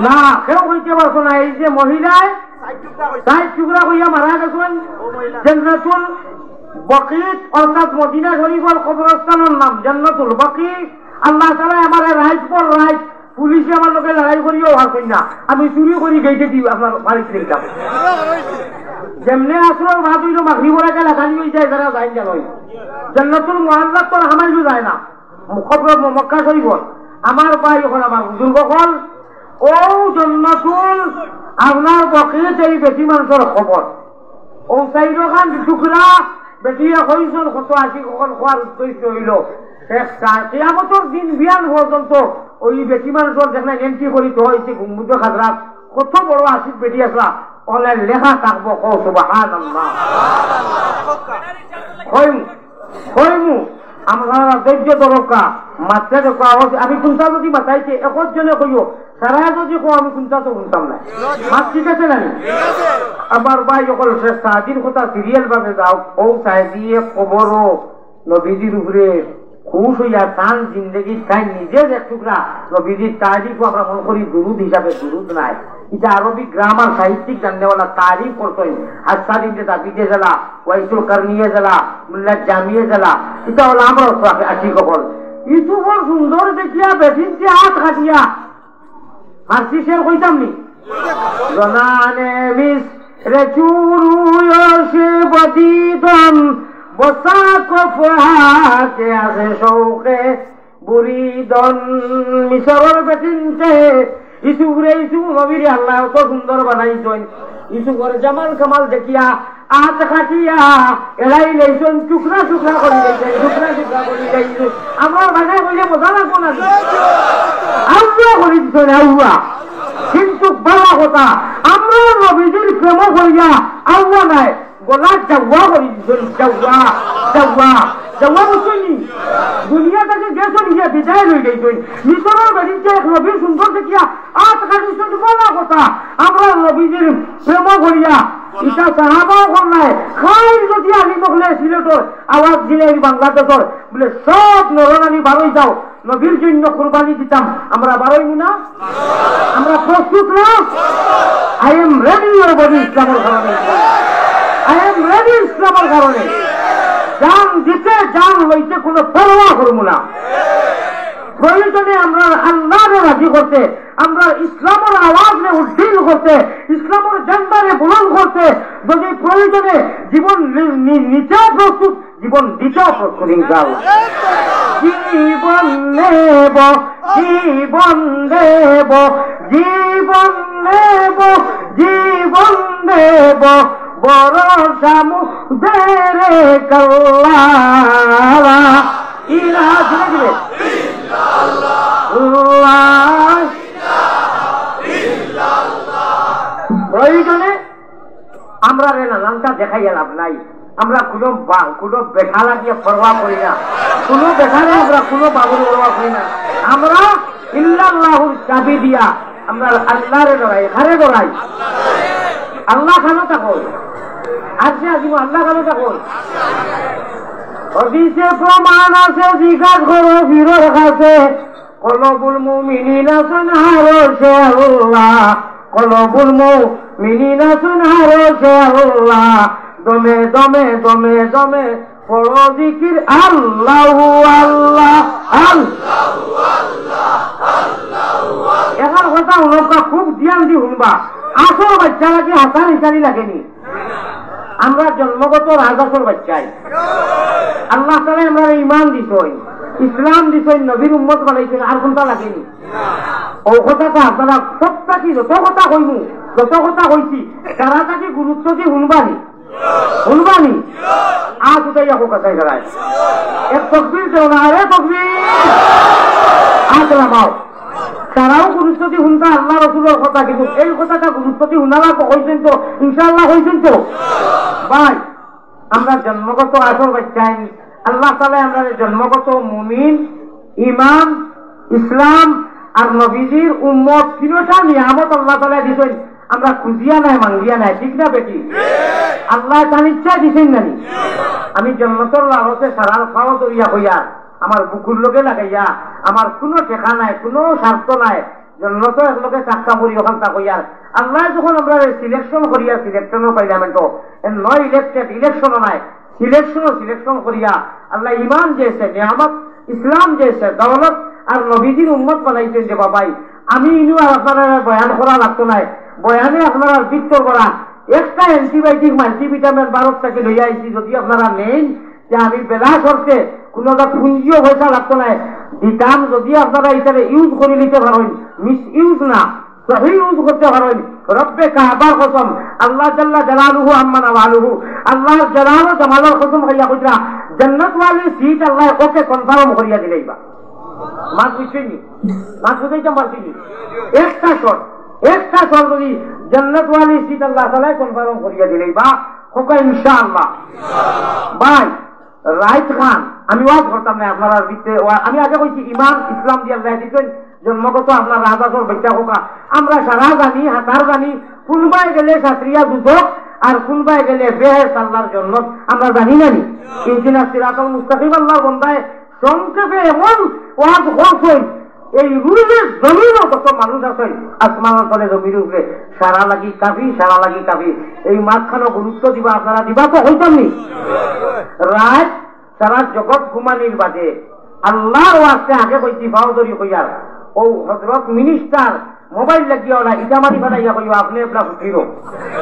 না কেউ হইতে পারছো না এই যে মহিলায় 60 টুকরা হইয়া মারা গেছেন জান্নাতুল বকিত অর্থাৎ মদিনা শরীফের কবরস্থানের নাম জান্নাতুল বকিত আল্লাহ তাআলা আমার রাইট পর রাইট পুলিশে আমার লোকে লড়াই করিও হারছেন না আমি চুরি করি গেইতে দিই আপনার বাড়িতে নিতাম যেমনে আসর ভাত হইল মাগরিব রাখা লেখানি হয়ে যায় যারা যাই জানো জান্নাতুল মুআল্লাক তো হামাইলু যায় না মুখবর মক্কা শরীফ আমার ভাই এখন আমার বুজুর্গ হল ও জান্নাতুল আপনার বকিত এই বেশি মানুষের খবর ও চাইরো খান টুকরা বেটিয়ে কইছেন কত আসি কখন খোয়ার উদ্দেশ্য হইল কিয়ামতের দিন বিয়ান পর্যন্ত ওই বেটি মানুষের যেখানে এন্ট্রি করিত হয়েছে গুম্বুদ খাজরাত কত বড় আসিক বেটি আসলা ওনার লেখা থাকবো কও সুবহানাল্লাহ হইমু আমরা ধৈর্য দরকার মাত্রা দেখো আমি কোনটা যদি মাথাইছে একজনে কইও সারা যদি কো আমি কোনটা তো শুনতাম না মাছ ঠিক আছে না আমার ভাই সকল সাদিন কথা সিরিয়াল ভাবে যাও ও চাই দিয়ে খবরও নবীজির উপরে খুশ হইয়া তান জিন্দগি তাই নিজের এক টুকরা নবীজির তারিফও আমরা মনে করি দুরুদ হিসাবে দুরুদ নাই এটা আরবি গ্রামার সাহিত্যিক জাননেওয়ালা তারিফ করতেন হাসান ইবনে দাবিদে জেলা ওয়াইসুল কারনিয়ে জেলা মুল্লা জামিয়ে জেলা এটা হলো আমরা আশি কবল ইউসুফর সুন্দর দেখিয়া বেঠিনতে হাত খাটিয়া ফার্সি শের কইতাম নি জনানে মিস রে চুরুয়সে বদিদন বসা কফাতে আছে শৌকে বুরিদন মিশরের বেঠিনতে ইসুফরে ইসুফ নবীরে আল্লাহ তো সুন্দর বানাইছেন ইসুফের জামাল কামাল দেখিয়া আত কাটিয়া এলাই লেইছন টুকরা টুকরা করে লেইছেন টুকরা টুকরা করে লেইছেন আমার ভাষায় কইলে বোঝা লাগবো না আল্লাহ করে দিচ্ছেন আল্লাহ কিন্তু বড় কথা আমরা নবীজির প্রেম করিয়া আল্লাহ নাই গলা যাওয়া করে দিচ্ছেন যাওয়া যাওয়া যাওয়া বুঝছেনি দুনিয়া থেকে গেছেন গিয়া বিদায় লই গেছেন মিশরের বাড়িতে এক নবীর সুন্দর দেখিয়া আত কাটিছেন বড় কথা আমরা নবীজির প্রেম করিয়া ইটা সাহাবাও করলাই খাই যদি আলী মখলে সিলেটর আওয়াজ দিলে বাংলাদেশর বলে সব নরনারী বারোই যাও নবীর জন্য কুরবানি দিতাম আমরা বারোই না আমরা প্রস্তুত না I am ready your body ইসলামের কারণে আই এম রেডি ইসলামের কারণে জান দিতে জান লইতে কোনো পরোয়া করবো না প্রয়োজনে আমরা আল্লাহরে রাজি করতে আমরা ইসলামের আওয়াজে উদ্দীন করতে ইসলামের জান্ডারে বুলন্দ করতে যদি প্রয়োজনে জীবন নিচেও প্রস্তুত জীবন দিতেও প্রস্তুত ইনশাআল্লাহ জীবন নেব জীবন দেব জীবন নেব জীবন দেব বড় সামুদ্রে কল্লা ইলা ধীরে প্রয়োজনে আমরা রে নানানটা দেখাইয়া লাভ নাই আমরা কোনো বেঠা লাগিয়ে পরোয়া করি না কোনো বেঠারে আমরা কোনো বাবুর পরোয়া করি না আমরা ইল্লাল্লাহুর চাবি দিয়া আমরা আল্লাহরে ডরাই হারে ডরাই আল্লাহ খানো থাকো আজকে আজিব আল্লাহ খানো থাকো হদিসে প্রমাণ আছে জিজ্ঞাসা করো ফিরোর কাছে কলবুল মুমিনিনা সুনহারশে আল্লাহ কলবুল মুমিনিনা সুনহারশে আল্লাহ দমে দমে দমে দমে পড়ো জিকির আল্লাহু আল্লাহ আল্লাহু আল্লাহ আল্লাহু আল্লাহ এখন কথা উনকা খুব ধ্যান দি শুনবা আসল বাচ্চা লাগে হাসান ইসারি লাগেনি আমরা জন্মগত রাজাসর বাচ্চাই আল্লাহ তাআলা আমরা ঈমান দিছই ইসলাম দিছই নবীর উম্মত বানাইছেন আর কোনটা লাগেনি ও কথাটা আপনারা সবটা কি যত কথা কইমু যত কথা কইছি তারা কি গুরুত্ব দিয়ে শুনবানি শুনবানি আজ উঠাইয়া কথাই দাঁড়ায় এক তকবীর দেও না আরে তকবীর আজ নামাও তারাও গুরুত্ব দিয়ে শুনতা আল্লাহ রসুলের কথা কিন্তু এই কথাটা গুরুত্ব দিয়ে শুনালা হয়েছেন তো ইনশাআল্লাহ হয়েছেন তো ভাই আমরা জন্মগত আসল বাচ্চাই আল্লাহ তাআলা আমরা জন্মগত মুমিন ঈমান ইসলাম আর নবীজির উম্মত তিনটা নিয়ামত আল্লাহ তাআলা দিছেন আমরা খুঁজিয়া নাই মাঙ্গিয়া নাই ঠিক না বেটি আল্লাহ তার ইচ্ছা দিছেন নানি আমি জন্মতর লাভতে সারার খাওয়া দরিয়া হইয়া আমার বুকুর লোকে লাগাইয়া আমার কোনো ঠেকা নাই কোনো স্বার্থ নাই জন্মত একলোকে চাক্কা পরি ওখান তা হইয়ার আল্লাহ যখন আমরা সিলেকশন করিয়া সিলেকশনও পাইলামেন্টো নয় ইলেকটেড ইলেকশনও নাই সিলেকশন করিয়া আল্লাহ ইমান যেছে নিয়ামত ইসলাম যেছে দৌলত আর নবীজির উম্মত বানাইছেন যে বাবাই আমি ইনু আর আপনারা বয়ান করা লাগতো নাই বয়ানে আপনারা বৃত্ত করা একটা অ্যান্টিবায়োটিক মাল্টিভিটামিন ভারত থেকে লইয়া আইছি যদি আপনারা নেই যে আমি বেলা করতে কোনো পুঞ্জিও পয়সা লাগতো নাই দিতাম যদি আপনারা এটারে ইউজ করে নিতে পারেন মিস ইউজ না সহি ইউজ করতে পারেন রব্বে কাবার কসম আল্লাহ জাল্লা জালালুহু আম্মা নাওয়ালুহু আল্লাহর জালাল ও জামালের কসম কইয়া কইরা জান্নাত ওয়ালি সিট আল্লাহ ওকে কনফার্ম করিয়া দিলেইবা মাস বুঝছেনি মাস বুঝাইতে পারছিনি একটা শর্ট যদি জান্নাত ওয়ালি সিট আল্লাহ তাআলা কনফার্ম করিয়া দিলেইবা হোক ইনশাআল্লাহ ভাই রাইট খান আমি ওয়াজ করতাম না আপনারা আমি আগে কইছি ইমান ইসলাম দিয়ে আল্লাহ দিতেন জন্মগত আপনার রাজাসর বেচা হোকা আমরা সারা জানি হাতার জানি কোনবাই গেলে সাত্রিয়া দুধক আর কোনবাই গেলে বেহেশত আল্লাহর জন্য আমরা জানি না নি ইহদিনাস সিরাতাল মুস্তাকিম আল্লাহর বান্দায় সংক্ষেপে এমন ওয়াজ করছেন এই রুলের জমিনও কত মানুষ আছেন আসমানের তলে জমির উপরে সারা লাগি কাফি এই মাঝখানে গুরুত্ব দিবা আপনারা দিবা তো হইতামনি রাত সারা জগৎ ঘুমানির বাদে আল্লাহর ওয়াস্তে আগে কইছি বাউদরি কইয়ার ও হযরত মিনিস্টার মোবাইল লাগিয়া ওলা ইজামারি বানাইয়া কইও আপনি আপনার ফুটিরো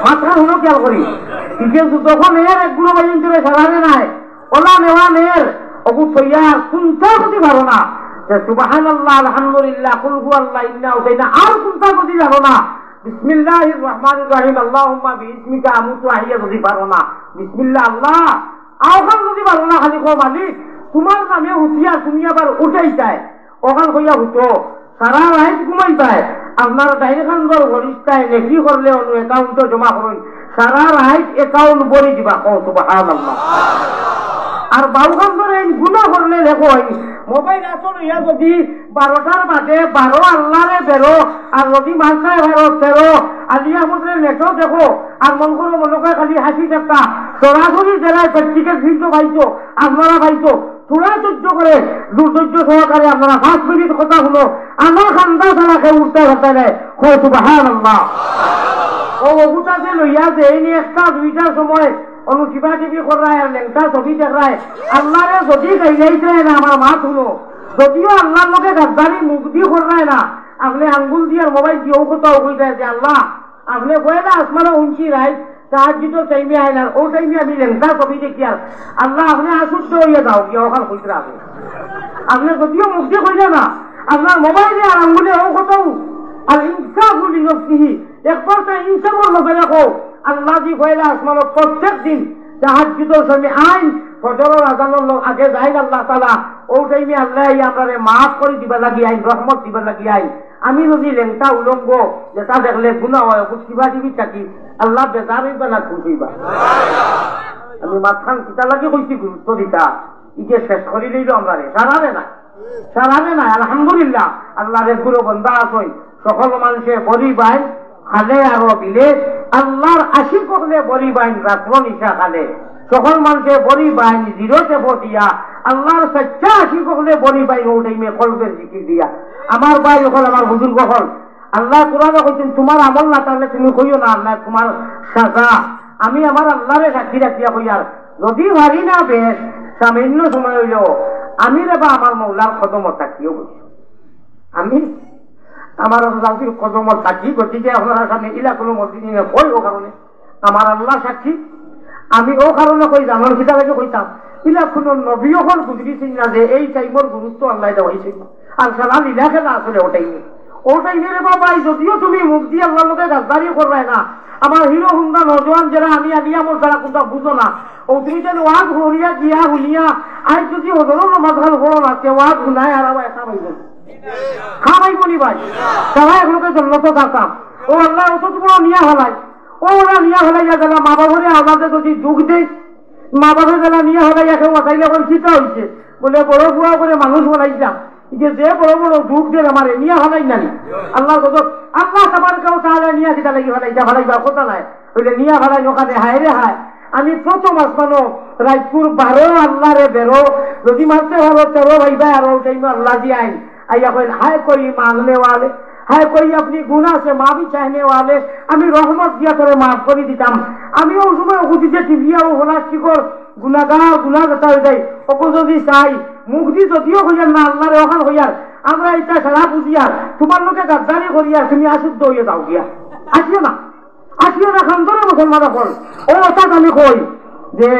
মাথা হুনো খেয়াল করি ইকে যখন এর একগুলো বাইন ধরে সারানে নাই ওলা নেওয়া নের অবু তৈয়ার কোনটা প্রতি ভালো না যে সুবহানাল্লাহ আলহামদুলিল্লাহ কুল হুয়াল্লাহ ইন্না উতাইনা আর কোনটা প্রতি ভালো না বিসমিল্লাহির রহমানির রহিম আল্লাহুম্মা বিইসমিকা আমুতু আহিয়া যদি পারো না বিসমিল্লাহ আল্লাহ আওখান যদি ভালো না খালি কো মালিক তোমার নামে উঠিয়া তুমি আবার উঠাই যায় ওখান কইয়া উঠো সারা রাত ঘুমাই পায় আপনার ডাইরেখান বড় গরিষ্ঠায় নেকি করলে অনু অ্যাকাউন্টে জমা করুন সারা রাত অ্যাকাউন্ট ভরে দিবা কও সুবহানাল্লাহ আর বাউখান ধরে গুনাহ করলে লেখো মোবাইল আসল ইয়া যদি 12টার বাদে 12 আল্লাহরে বেরো আর যদি মানসায় বেরো তেরো আলিয়া মুদ্রে নেটো দেখো আর মন করো মনে করে খালি হাসি একটা সরাসরি জেলায় প্র্যাকটিক্যাল ফিল্ড পাইছো আপনারা পাইছো থোড়া ধৈর্য করে দুর্ধৈর্য সহকারে আপনারা 5 মিনিট কথা হলো আমার খান্দা ছাড়াকে উঠতে হতে নেয় কও সুবহানাল্লাহ ও ওগুটাতে লইয়া যে এই নিয়ে একটা দুইটার সময় অনুশিবা টিভি কর রায় আর লেংটা ছবি দেখ রায় আল্লাহরে যদি গাইলাইছে না আমার মা শুনো যদিও আল্লাহর লোকে গাদ্দারি মুখ দিয়ে কর রায় না আপনি আঙ্গুল দিয়ে মোবাইল দিয়েও কোথাও হয়ে যায় যে আল্লাহ আপনি কয়ে না আসমানে উঞ্চি রায় তাহাজ্জুদের টাইমে আইন আর ও টাইমে আমি লেংটা ছবি দেখি আর আল্লাহ আপনি আসুদ্ধ হইয়া যাও গিয়ে ওখান কইতে রাখবে আপনি যদিও মুখ দিয়ে কইলে না আপনার মোবাইলে আর আঙ্গুলে ও কোথাও আর ইনসাফুল লিনফসিহি একবার তো ইনসাফুল হবে রাখো আল্লাহ জি কইলা আসমান প্রত্যেক দিন তাহাজ্জুদের সময় আইন ফজরের আযানের আগে যাই আল্লাহ তাআলা ও টাইমে আল্লাহ আমরারে maaf করে দিবা লাগি আইন রহমত দিবা লাগি আইন আমি যদি লেংটা উলঙ্গ যেটা দেখলে গুনাহ হয় কিবা দিবি থাকি আল্লাহ বেজার হইবা না খুশি হইবা আমি মাথান কিতা লাগি কইছি গুরুত্ব দিতা ইকে শেষ করি লইল আমরারে সারাবে না আলহামদুলিল্লাহ আল্লাহর গুরু বান্দা আছই সকল মানুষে বড়ি বাইন খালে আরো দিলে আল্লাহর আশিক করলে বড়ি বাইন রাত্র নিশা খালে সকল মানুষে বড়ি বাইন জিরোতে দিয়া আল্লাহর সচ্চা আশিক করলে বড়ি বাইন ওটাইমে কলবের জিকির দিয়া আমার ভাই হল আমার বুজুর্গ হল আল্লাহ কোরআনে কইছেন তোমার আমল না তাহলে তুমি কইও না আল্লাহ তোমার সাজা আমি আমার আল্লাহরে সাক্ষী রাখিয়া কইয়ার যদি ভারি না বেশ সামান্য সময় হইল আমি রে বা আমার মৌলার কদমত থাকিও বলছি আমি আমার রাজির কদমত থাকি গতিকে আপনারা সামনে ইলা কোনো মসজিদে কই ও কারণে আমার আল্লাহ সাক্ষী আমি ও কারণে কই জানার কিতা লাগে কইতাম ইলা কোনো নবীও হল বুঝিছেন না যে এই টাইমর গুরুত্ব আল্লাহ দেওয়াইছে আর সারা লীলাকে না আসলে ওটাই রে বাবা যদিও তুমি মুখ দিয়ে আল্লাহ লোকে গাছদারি করবে না আমার হিরো হুন্দা নজওয়ান যারা আমি আলিয়া মোর যারা কোনটা বুঝো না ও তুমি যেন ওয়াজ হরিয়া গিয়া হুলিয়া আজ যদি ওদেরও নমাজ হলো না সে ওয়াজ শুনায় আর আবার একা পাইবেন খাওয়াইব নি ভাই তারা এক লোকের জন্য তো থাকতাম ও আল্লাহ অত তোমার নিয়া হলাই ও ওরা নিয়া হলাইয়া গেল মা বাবরে আমাদের যদি যুগ দেয় মা বাবার গেলা নিয়া হলাইয়া কেউ মাথাইলে এখন চিতা হয়েছে বলে বড় বুড়া করে মানুষ বলাইছিলাম যে বড় বড় যুগ দেন আমার নিয়া হলাই নানি আল্লাহ আল্লাহ সবার কেউ তাহলে নিয়া চিতা লাগি হলাইয়া হলাইবা কথা নাই ওইলে নিয়া হলাই ওখানে হায় রে হায় আমি প্রথম আসমানো রায়পুর 12 আল্লাহ রে বেরো যদি মারতে ভালো 13 ভাইবা আর ওটাই আল্লাহ জি আইন आइया कोई हाय कोई मांगने वाले हाय कोई अपनी गुनाह से माफी चाहने वाले আমি রহমত দিয়া করে maaf করে দিতাম আমি ওই সময় ওদিকে টিভিয়া ও হলা কি কর গুনাহগার হয়ে যাই ওকে যদি চাই মুখ দি যদিও হইয়ার না আল্লাহর ওখান হইয়ার আমরা এটা সারা বুঝিয়া তোমার লোকে গাদ্দারি করিয়া তুমি অশুদ্ধ হইয়া যাও গিয়া আসিও না খান্তরে মুসলমান হল ও অর্থাৎ আমি কই যে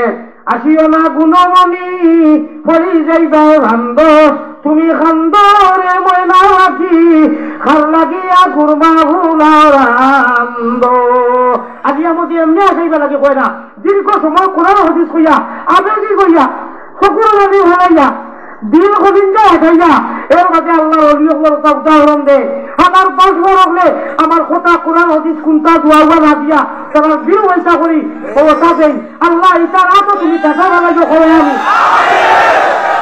আসিও না গুণমণি পরি যাইবা ভান্দ তুমি খান্দরে ময়না রাখি খাল লাগিয়া ঘুরবা ভুলারান্দ আজি আমাকে এমনি আসাইবা লাগে কয় না দীর্ঘ সময় কোরআন হাদিস কইয়া আবেগী কইয়া সকল নবী হলাইয়া দিন গোবিন্দা হঠাইয়া এর মধ্যে আল্লাহ রলিয়র উদাহরণ দে আমার 10 বছর হলে আমার কথা কোরআন হাদিস কোনটা দুয়া না দিয়া তারা দিন ওইটা করি ও ওটা দেই আল্লাহ এটা রাত তুমি টাকা বানাইছো করে আমি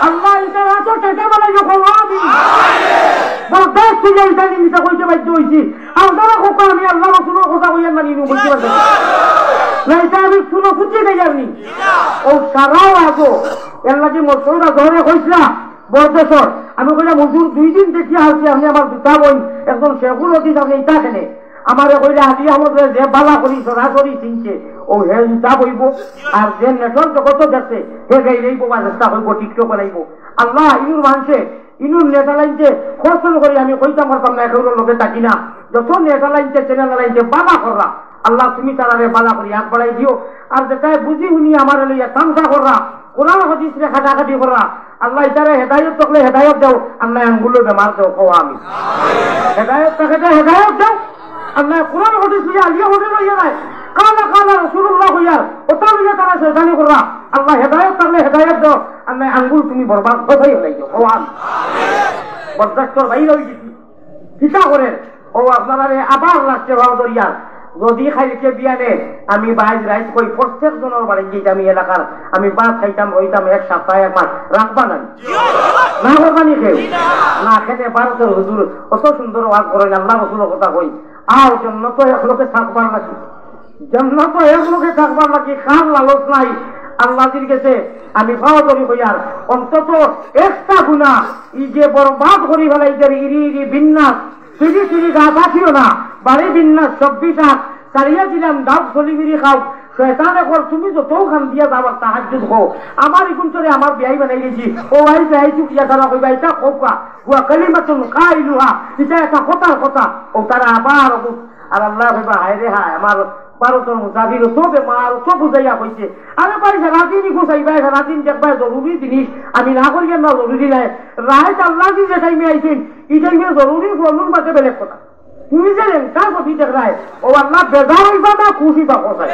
আল্লাহ এটা রাত টাকা বানাইছো করে আমি বরদাস্ত করে এটা নিতে কইতে বাধ্য হইছি আপনারা কথা আমি আল্লাহ রাসূলের কথা কইয়া মানি নি বলতে পারছেন না এটা আমি শুনো খুঁজে দেই আমি ও সারাও আগো এর লাগি মসুরা ধরে কইছিলা বরদেশর আমি কইলাম হুজুর 2 দিন দেখি আসছি আপনি আমার দুটা বই একজন শেখুল হদিস আপনি এটা কেনে আমার কইলে হাজি আহমদ যে বালা করি সরাসরি চিনছে ও হে দুটা বইব আর যে নেটওয়ার্ক জগত দেখছে হে গাইলেই বোবা চেষ্টা হইব টিকটক করাইব আল্লাহ ইনুর মানুষে ইনুর নেতা লাইনতে খরচ করি আমি কইতাম পারতাম না এখন লোকে থাকি না যত নেতা লাইনতে চ্যানেল লাইনতে বালা কররা আল্লাহ তুমি তারারে বালা করি আগ বাড়াই দিও আর যেটাই বুঝি শুনি আমার লইয়া তামসা কররা কোরআন হাদিস রে খাটাখাটি কররা আল্লাহ ইতারে হেদায়েত তকলে হেদায়েত দাও আল্লাহ আঙ্গুলো বেমার দাও কও আমি হেদায়েত তাকে হেদায়েত দাও আল্লাহ কোরআন হাদিস লইয়া আলিয়া হতে লইয়া নাই কালা কালা রাসূলুল্লাহ হইয়া ওটা হইয়া তারা শয়তানি কররা আল্লাহ হেদায়েত করলে হেদায়েত দাও আর নাই আঙ্গুল তুমি বরবাদ কথাই হইছো আমিন বরদাস্তর বাইরে হয়ে গেছি চিন্তা করেন ও আপনারা আবার রাষ্ট্রীয় ভাব দরিয়া যদি খাইছে বিয়ানে আমি বাইজ রাইজ কই প্রত্যেক জনের বাড়ি গিয়ে আমি এলাকার আমি বাদ খাইতাম হইতাম এক সপ্তাহ এক মাস রাখবা না না করবানি কেউ না খেতে ভারতের হুজুর কত সুন্দর ওয়াজ করেন আল্লাহ রসুলের কথা কই আর জন্য তো এক লোকে থাকবার নাকি জন্য তো এক লোকে থাকবার নাকি খান লালচ নাই আল্লাহর কাছে আমি ভাও করি কইয়ার অন্তত একটা গুণা ই যে বরবাদ করি ফেলাইছে ইরি ইরি বিন্যাস সিঁড়ি সিঁড়ি গা থাকিও না বাড়ি বিন্যাস 24 চালিয়ে দিলাম দাও চলিগিরি খাও শয়তান এখন তুমি যত খান দিয়া যাবার তাহাজ্জুদ হো আমার ইগুন চলে আমার বিয়াই বানাই গেছি ও আই যাই চুক ইয়া তারা কইবা এটা কোকা ওয়া কালিমাতুন কাইলুহা এটা একটা কথা ও তারা আবার আর আল্লাহ কইবা হায় রে হায় আমার ভারতের মুসাফির সবে মার সব বুঝাইয়া কইছে আরে ভাই রাতিনি গুছাইবা রাতিন দেখবা জরুরি জিনিস আমি না করি না জরুরি নাই রাইত আল্লাহ জি যে টাইমে আইছেন এই টাইমে জরুরি বলুন বাদে বেলেগ কথা তুমি জানেন কার প্রতি দেখায় ও আল্লাহ বেজার হইবা না খুশি বা কোথায়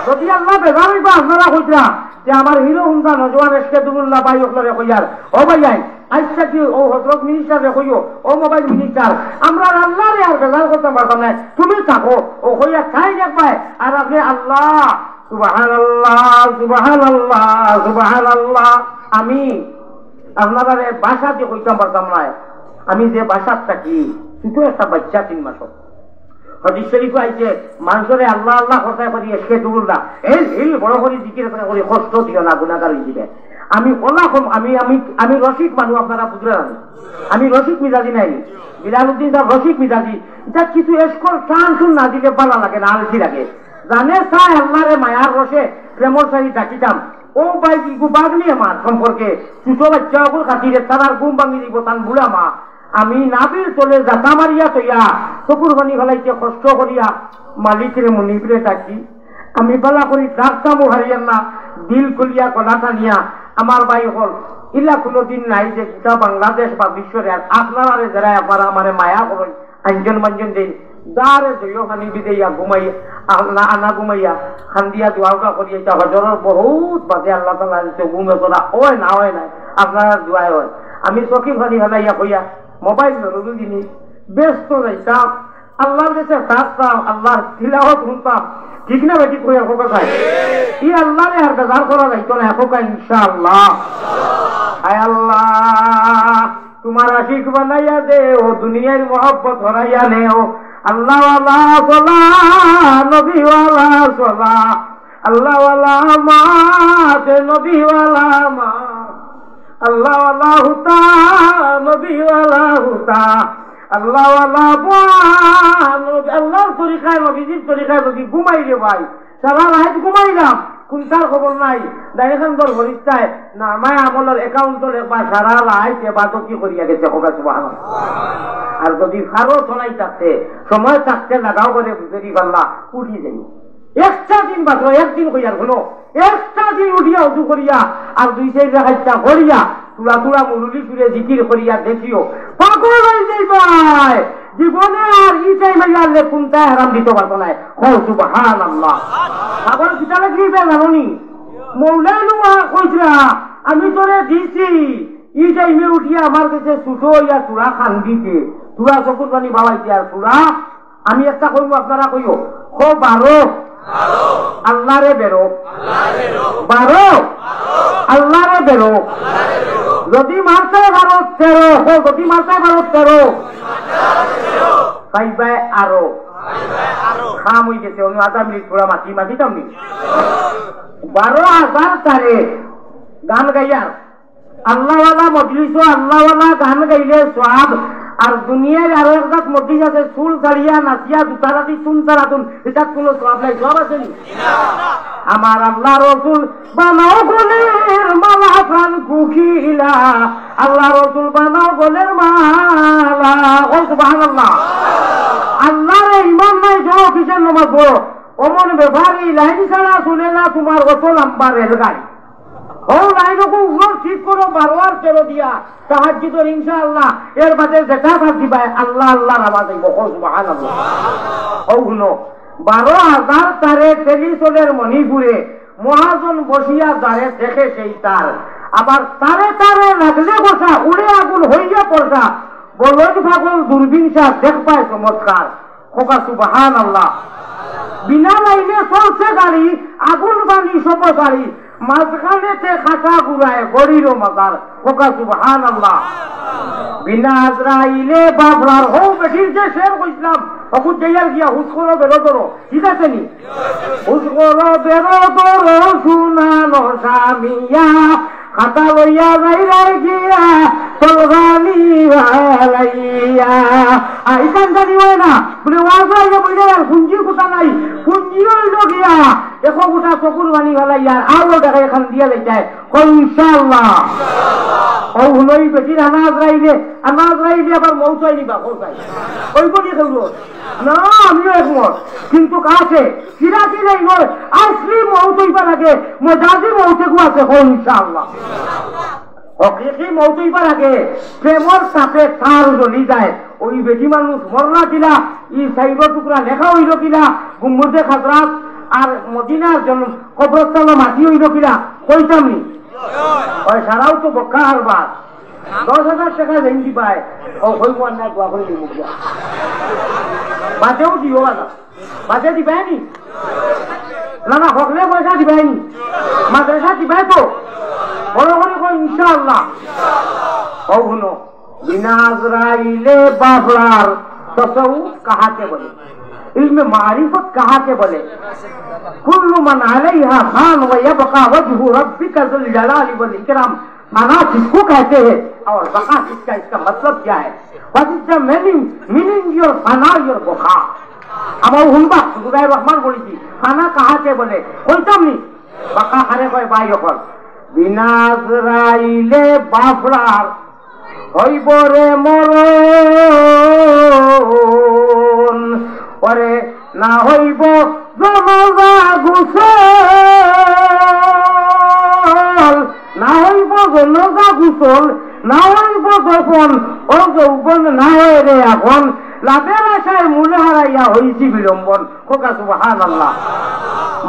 যদি আল্লাহ বেজার হইবা আপনারা কইরা যে আমার হিরো হুন্দা নজওয়ান এসকে দুবুল্লাহ ভাই ওগুলো কইয়ার ও ভাইয়াই আচ্ছা কি ও হজরত মিনিস্টার কইও ও মোবাইল মিনিস্টার আমরা আল্লাহরে আর বেজার করতে পারতাম না তুমি থাকো ও কইয়া খাই দেখবাই আর আপনি আল্লাহ সুবহানাল্লাহ সুবহানাল্লাহ সুবহানাল্লাহ আমি আপনারা ভাষা দিয়ে কইতাম পারতাম না আমি যে ভাষার থাকি শুধু একটা বাচ্চা 3 মাস হাদিস শরীফে আইছে মানুষরে আল্লাহ আল্লাহ কথা করি এসকে দুবুল্লাহ এই বড় করে জিকির করে কষ্ট দিও না গুনাহগার হইবে আমি ওলা কম আমি রসিক মানুষ আপনারা বুঝলেন আমি রসিক মিজাজি নাই বিলালউদ্দিন সাহেব রসিক মিজাজি এটা কিছু এসকর টান শুন না দিলে ভালো লাগে না আলসি লাগে জানে চাই আল্লাহরে মায়ার রসে প্রেমর সাহি ডাকিতাম ও ভাই কি বাগলি আমার সম্পর্কে ছোট বাচ্চা ওগুলো খাতিরে তার ঘুম ভাঙি দিব তান বুড়া মা আমি নাবির চলে জাতা মারিয়া তৈয়া চকুর পানি ফেলাইতে কষ্ট করিয়া মালিকের মনিবরে ডাকি আমি বেলা করি ডাকতামও হারিয়ান না দিল খুলিয়া গলা টানিয়া আমার ভাই হল ইলা কোনোদিন নাই যে গোটা বাংলাদেশ বা বিশ্বরে আর আপনারা যারা আপনারা মানে মায়া করেন আঞ্জন মাঞ্জন দেন দারে জয়খানি বিদেয়া ঘুমাইয়া আনা ঘুমাইয়া খান্দিয়া দোয়া করিয়া এটা হজরের বহুত বাদে আল্লাহ তাআলা দিতে ঘুমে তোরা ওই না হয় নাই আপনারা দোয়াই হয় আমি চকি ফানি ফেলাইয়া কইয়া মোবাইল জরুরি জিনিস ব্যস্ত যাইতাম আল্লাহর কাছে থাকতাম আল্লাহর তিলাওয়াত শুনতাম ঠিক না বেটি কই হোকা যায় ই আল্লাহরে আর বেজার করা যাইতো না হোকা ইনশাআল্লাহ আয় আল্লাহ তোমার আশিক বানাইয়া দে ও দুনিয়ার মোহব্বত হরাইয়া নেও আল্লাহ ওয়ালা সালা নবী ওয়ালা সালা আল্লাহ ওয়ালা মাত নবী ওয়ালা মা আল্লাহ ওয়ালা হুতা নবী ওয়ালা হুতা আল্লাহ ওয়ালা নবী আল্লাহর তরিকায় নবীজির তরিকায় যদি ঘুমাই রে ভাই সারা রাত ঘুমাইলাম কোনটার খবর নাই ডাইরেকশন দল ভরিস্তায় না মায় আমলের অ্যাকাউন্টর একবার সারা রাত এবাদতি করিয়া গেছে হোক সুবহানাল্লাহ আর যদি ফারো চলাই থাকতে সময় থাকতে লাগাও করে যদি পাল্লা উঠি যাই একটা দিন বাঁচো একদিন কইয়ার হলো একটা দিন উঠিয়া উঁচু করিয়া আর 2-4 রাখাইটা করিয়া তুলা তুলা মুরুলি চুলে জিকির করিয়া দেখিও পাগল হয়ে যাই ভাই জীবনে আর ই চাই মাইয়ালে কোনটায় হারাম দিতে পারতো না হো সুবহানাল্লাহ পাগল কিতা লাগবে জানোনি মৌলানা কইরা আমি তোরে দিছি ই টাইমে উঠিয়া আমার কাছে ছুটো ইয়া তুরা খান দিতে তুরা চকুর পানি বাবাইতে আর তুরা আমি একটা কইব আপনারা কইও খো 12 আল্লাহরে বেরো 12 আল্লাহরে বেরো যদি মারতে 13 যদি মারতে 13 পাইবাই আরো খাম হয়ে গেছে অন্য 8 মিনিট পুরা মাটি তামনি 12,000 তারে গান গাইয়ার আল্লাহওয়ালা মজলিস আল্লাহওয়ালা গান গাইলে সওয়াব আর দুনিয়ার আরো একটা মজলিস আছে চুল ছাড়িয়া নাচিয়া দুতারাতি তুনতারাতুন এটা কোনো সওয়াব নাই সওয়াব আছে নি আমার আল্লাহ রাসূল বানাও গলের মালা প্রাণ কুকিলা আল্লাহ রাসূল বানাও গলের মালা ও সুবহানাল্লাহ আল্লাহর ইমান নাই যে অফিসের নামাজ পড়ো অমন ব্যাপারী লাইন ছাড়া শুনে না তোমার কত লম্বা রেলগাড়ি ও লাইনকে উগ্র ঠিক করো 12 আর 13 দিয়া তাহাজ্জুদের ইনশাআল্লাহ এর বাদে যেটা ভাবি ভাই আল্লাহ আল্লাহর আওয়াজ আইব সুবহানাল্লাহ ও গুনো 12,000 তারে টেলিফোনের মণিপুরে মহাজন বসিয়া যারে দেখে সেই তার, আবার তারে তারে লাগলে বসা উড়ে আগুন হইয়া পড়সা বলদ পাগল দূরবীনসা দেখ পায় চমৎকার। খোকা সুবহানাল্লাহ। বিনা লাইনে চলছে গাড়ি, আগুন বানি সব গাড়ি, মাঝখানেতে খাঁচা ঘুরায় গড়িরও মাজার। খোকা সুবহানাল্লাহ। বিনা আজরাইলে বাবরার হো বেঠির যে শের কইছিলাম অকুত যাইয়ার গিয়া হুস করো বেরো ধরো, ঠিক আছে নি? হুস করো বেরো ধরো শুনানো স্বামিয়া, খাতা লইয়া যাইরাই গিয়া তলগানি ভালাইয়া। এইখান জানি হয় না বলে ওয়াজাইয়া বলে আর পুঞ্জির কোথা নাই, পুঞ্জি হইল গিয়া দেখো গোটা চকুর বানি ভালাইয়া আলো দেখা এখান দিয়া যাই ইনশাআল্লাহ। ও হুলই বেটির আনাজ রাইলে আবার মৌচাই নিবা মৌচাই ওই বলি খেলব না, আমিও একমত। কিন্তু কাছে সিরাকি নাই নয়, আসলি মৌত হইবার আগে মজাজি মৌতে গু আছে ইনশাআল্লাহ। হকিকি মৌত হইবার আগে প্রেমর সাথে তার জ্বলি যায়। ওই বেটি মানুষ মরনা কিনা, ই সাইব টুকরা লেখা হইল কিনা, গুম্বুদে খাজরাত আর মদিনার জন্ম কবরস্থান মাটি হইল কিনা কইতাম নি। ওই সারাও তো বক্কা হারবার 10,000 টাকা ভেঙ্গি পায় ও হইব না দোয়া করে দিব গিয়া বাজেও দিও না, বাজে দিবাইনি না না হকলে পয়সা দিবাইনি, মাদ্রাসা দিবাই তো বড় করে কই ইনশাআল্লাহ। ও শুনো, বিনা আজরাইলে বাবলার তসাউফ কাহাকে বলে, ইলমে মারিফত কাহাকে বলে? কুল্লু মান আলাইহা ফান ওয়া ইয়াবকা ওয়াজহু রাব্বিকা যুল জালালি ওয়াল ইকরাম। माना किसको कहते हैं और बका किसका, इसका मतलब क्या है? What is the meaning your fana your बका? আমার হুনবা সুরায়ে রহমান বলেছি ফানা কাহাকে বলে কইতাম নি, বাকা হারে কয় ভাই হল বিনা আজরাইলে বাফরার হইব রে মরণ, ওরে না হইব জমাজা গোসল, না হইব জনজা গোসল, না হইব গোপন ও যৌবন না হয় রে এখন, লাভের আশায় মূলে হারাইয়া হইছি বিলম্বন। খোকা সুবহানাল্লাহ।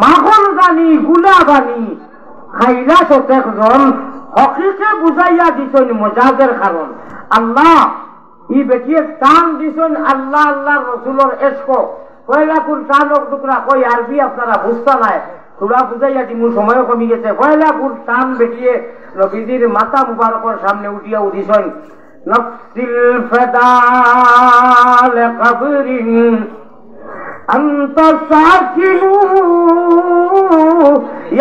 মাখন জানি গুলা বানি খাইলা প্রত্যেকজন হকিকে বুঝাইয়া দিছেন মজাজের কারণ। আল্লাহ ই বেটিয়ে টান দিছেন আল্লাহ আল্লাহ রসুলের এশক কয়লাকুর টানক টুকরা কই আরবি আপনারা বুঝতা নাই, তোরা বুঝাইয়া দিমু সময়ও কমি গেছে। কয়লাকুর টান বেটিয়ে নবীজির মাথা মুবারকের সামনে উঠিয়া উঠিছেন নফসিল ফেদাল কবরিন أنت ساكن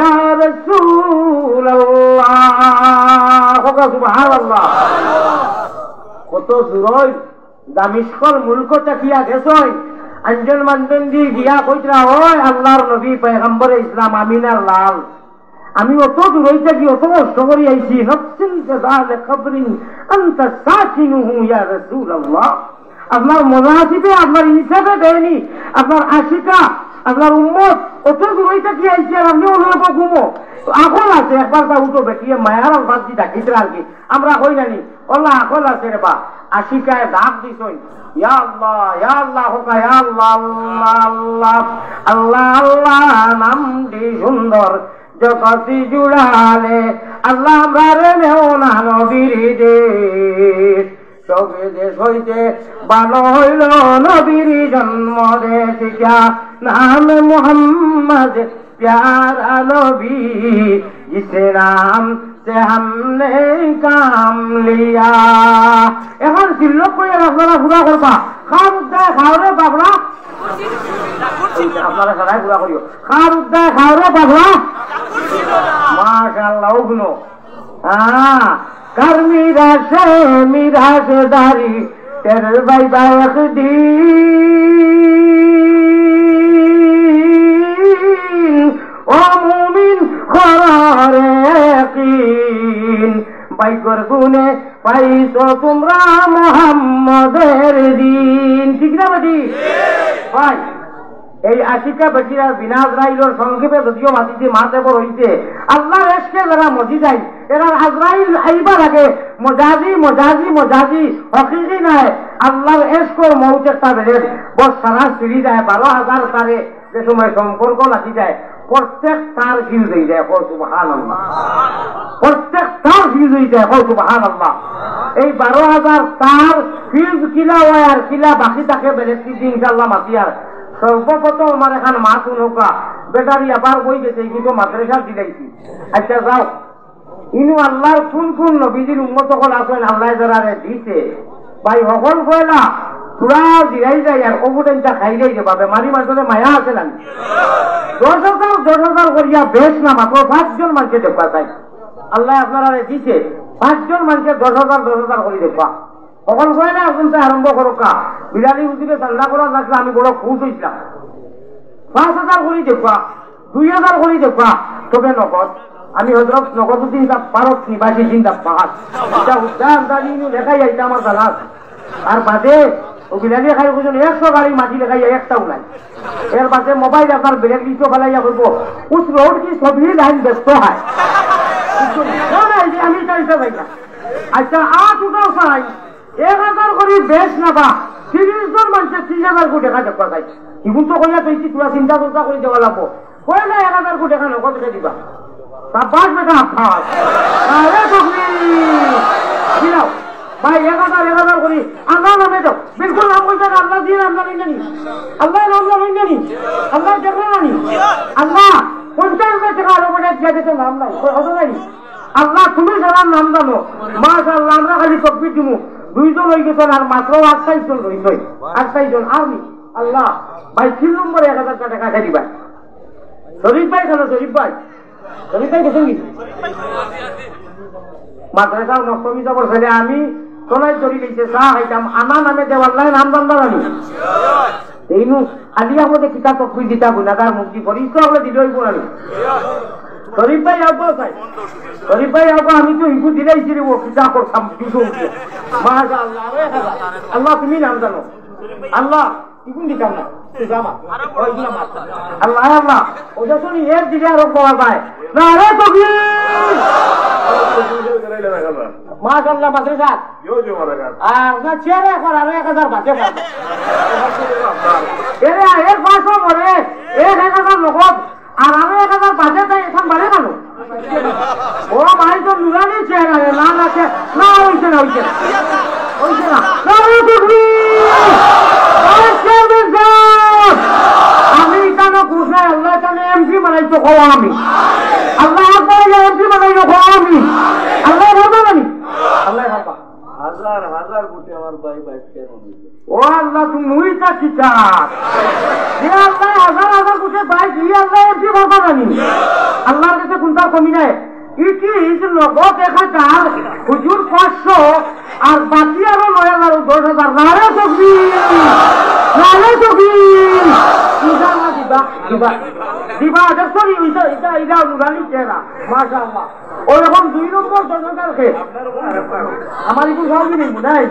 يا رسول الله سبحان الله কত দূরই দামিশকর মুলক তাকিয়া গেছই আঞ্জন মানজন দি গিয়া কইরা ওই আল্লাহর নবী পয়গম্বরে ইসলাম আমিনার লাল আমি অত দূর হইতে কি অত কষ্ট করি আইছি নফসিল জাযাল কবরিন আনতা সাকিনুহু ইয়া রাসূলুল্লাহ। আপনার মুনাসিবে আপনার হিসাবে দেয়নি, আপনার আশিকা আপনার উম্মত অত দূর হইতে কি আইছে আর আপনি অনুরূপ ঘুমো আকল আছে একবার তা উঠো বেটিয়ে মায়ার বাদ দি ডাকিতে আর কি আমরা হই নানি আল্লাহ আকল আছে রে বা আশিকায় ডাক দিছই ইয়া আল্লাহ হোকা ইয়া আল্লাহ আল্লাহ আল্লাহ আল্লাহ নামটি সুন্দর জগতি জুড়ালে আল্লাহ আমরা রে নেও না নবীর দেশ সবে দেশ হইতে ভালো হইল নবীর জন্ম দেশিকা নাম মোহাম্মদ प्यारा नबी जिसे नाम से हमने काम लिया। এখন সিল্লক কইরা আপনারা পুরা করবা খার উদ্দায় খাওরে বাবলা আপনারা সবাই পুরা করিও খার উদ্দায় খাওরে বাবলা মাশাআল্লাহ ওগুলো कर मिराश दारी तेरे भाई बायक दीन ओ मुमिन खरारे यकीन भाई गुने पाइছো তোমরা মুহাম্মাদের দিন ঠিক না বেটি ভাই এই আশিকা বেটিরা বিনা আজরাইলের সংক্ষেপে যদিও মাটিতে মাতে বড় হইতে আল্লাহর এশকে যারা মজি যায় এরা আজরাইল আইবার আগে মজাজি মজাজি মজাজি হকিকি নাই আল্লাহর এশকর মৌত একটা বেড়ে বস সারা সিঁড়ি যায় 12,000 তারে যে সময় সম্পর্ক লাগি যায় প্রত্যেক তার ফিউজ হয়ে যায়। সুবহানাল্লাহ, প্রত্যেক তার ফিউজ হয়ে যায়। সুবহানাল্লাহ। এই 12,000 তার ফিউজ কিলা হয় আর কিলা বাকি থাকে বেলেগ কিছু ইনশাল্লাহ মাতিয়ার। সর্বপ্রথম আমার এখান মাছ নৌকা ব্যাটারি আবার বই গেছে, কিন্তু মাদ্রাসা দিলাইছি। আচ্ছা যাও, ইনু আল্লাহর কোন কোন নবীজির উম্মত সকল আছেন আল্লাহ যারা দিছে ভাই সকল কয়লা পুরা জিরাই যায় আর অবুটা খাইলেই যাবা। বেমারি মানুষের মায়া আছে না 10,000 করিয়া বেশ না মাত্র 5 জন মানুষকে দেখবা চাই। আল্লাহ আপনারা দিছে 5 জন মানুষকে 10,000 করে দেখবা। সকল কয়লা এখন আরম্ভ করোকা বিলালি উঠিবে চান্দা করা লাগলে আমি বড় খুশ হয়েছিলাম। 5,000 করে দেখবা, 2,000 করে দেখবা, তবে নগদ। আমি হজরত নগদুদ্দিন সাহেব ভারত নিবাসী জিন্দাবাদ এটা উদ্যান দাঁড়িয়ে লেখাই যাইতে আমার জানা। আর বাদে ও বিলালি খাই বুঝুন 100 গাড়ি মাটি লেখাই একটাও নাই। এর বাদে মোবাইল আপনার ব্রেক লিচো ফেলাইয়া করবো উস রোড কি সবই লাইন ব্যস্ত হয় আমি চাইতে পাই না। আচ্ছা 8 উঠাও চাই 1,000 করে বেশ না বা 30 জন মানুষের 30,000 কোটি টাকা দেখবা চাই। ইগুন তো কইয়া পেয়েছি তোরা চিন্তা চর্চা করে দেওয়া লাগবো। কইলে 1,000 কোটি টাকা নগদ দিবা বাস বেটা আফাস দিলাও ভাই 1,000 করি আল্লাহ নামে দাও। বিলকুল নাম বলতে আল্লাহ দিয়ে আল্লাহ নিয়ে জানি, আল্লাহ নাম জানি, আল্লাহ দেখে জানি। আল্লাহ 50,000 টাকা আরো বলে দিয়ে নাম নাই হতো নাই। আল্লাহ তুমি সবার নাম জানো মাশাআল্লাহ। আমরা খালি তকবির দিব 2 জন হয়ে গেছেন আর মাত্র 28 জন রয়েছে। 28 জন আর্মি। আল্লাহ ভাই 3 নম্বরে 1,000 টাকা খাই দিবা। শরীফ ভাই কেন শরীফ ভাই মাদ্রাসা নকমি যাবর ছেলে আমি চলাই চলি দিয়েছে চা খাইতাম আমার নামে দেওয়াল্লাহ নাম জানতাম আমি এইনু আলিয়া মধ্যে কিতাব তকবির দিতা গুনাগার মুক্তি করি হলে দিলই আমি। শরীফ ভাই আবো চাই, শরীফ ভাই আবো আমি তো ইগু দিলাইছি রে ও কিতাব করতাম কিছু মাশাআল্লাহ। আল্লাহ তুমি নাম জানো আল্লাহ ইগুন দিতাম না আল্লাহ আল্লাহ ওটা শুনি এর দিকে আরো পাওয়া যায় না রে তকবীর মাশাআল্লাহ মাদ্রাসা আর না চেয়ারে এখন আরো 1,000 বাঁচে এরে এর পাঁচশো মরে 1,000 নগদ আর আরো 1,000 বাঁচে তাই এখন বাড়ে কেন? ও ভাই তো নুরানি চেয়ারে না আছে না হইছে না হইছে না হইছে না আমি কেন খুশাই আল্লাহ কেন এমপি বানাইছো খাও আমি আল্লাহ এমপি বানাইছো খাও আমি আল্লাহ ভাবো আমি আল্লাহ ভাবা 1,000 কোটি আমার ভাই ভাই ও আল্লাহ তুমি মুইটা চিতা যে আল্লাহ 1,000 কোটি ভাই কি আল্লাহ এমপি বাবা জানি আল্লাহর কাছে কোনটা কমি নাই। ইটি নগদ 1,000 হুজুর 500 আর বাকি আরো 9,000 10,000 নারে তকবীর নারে তকবীর দিবা দিবা দিবা দেখি এটা এটা নুরানি চেহারা মাশাআল্লাহ। ওরকম 2 নম্বর 10,000 খে আমার একটু সবই নেই মনে হয়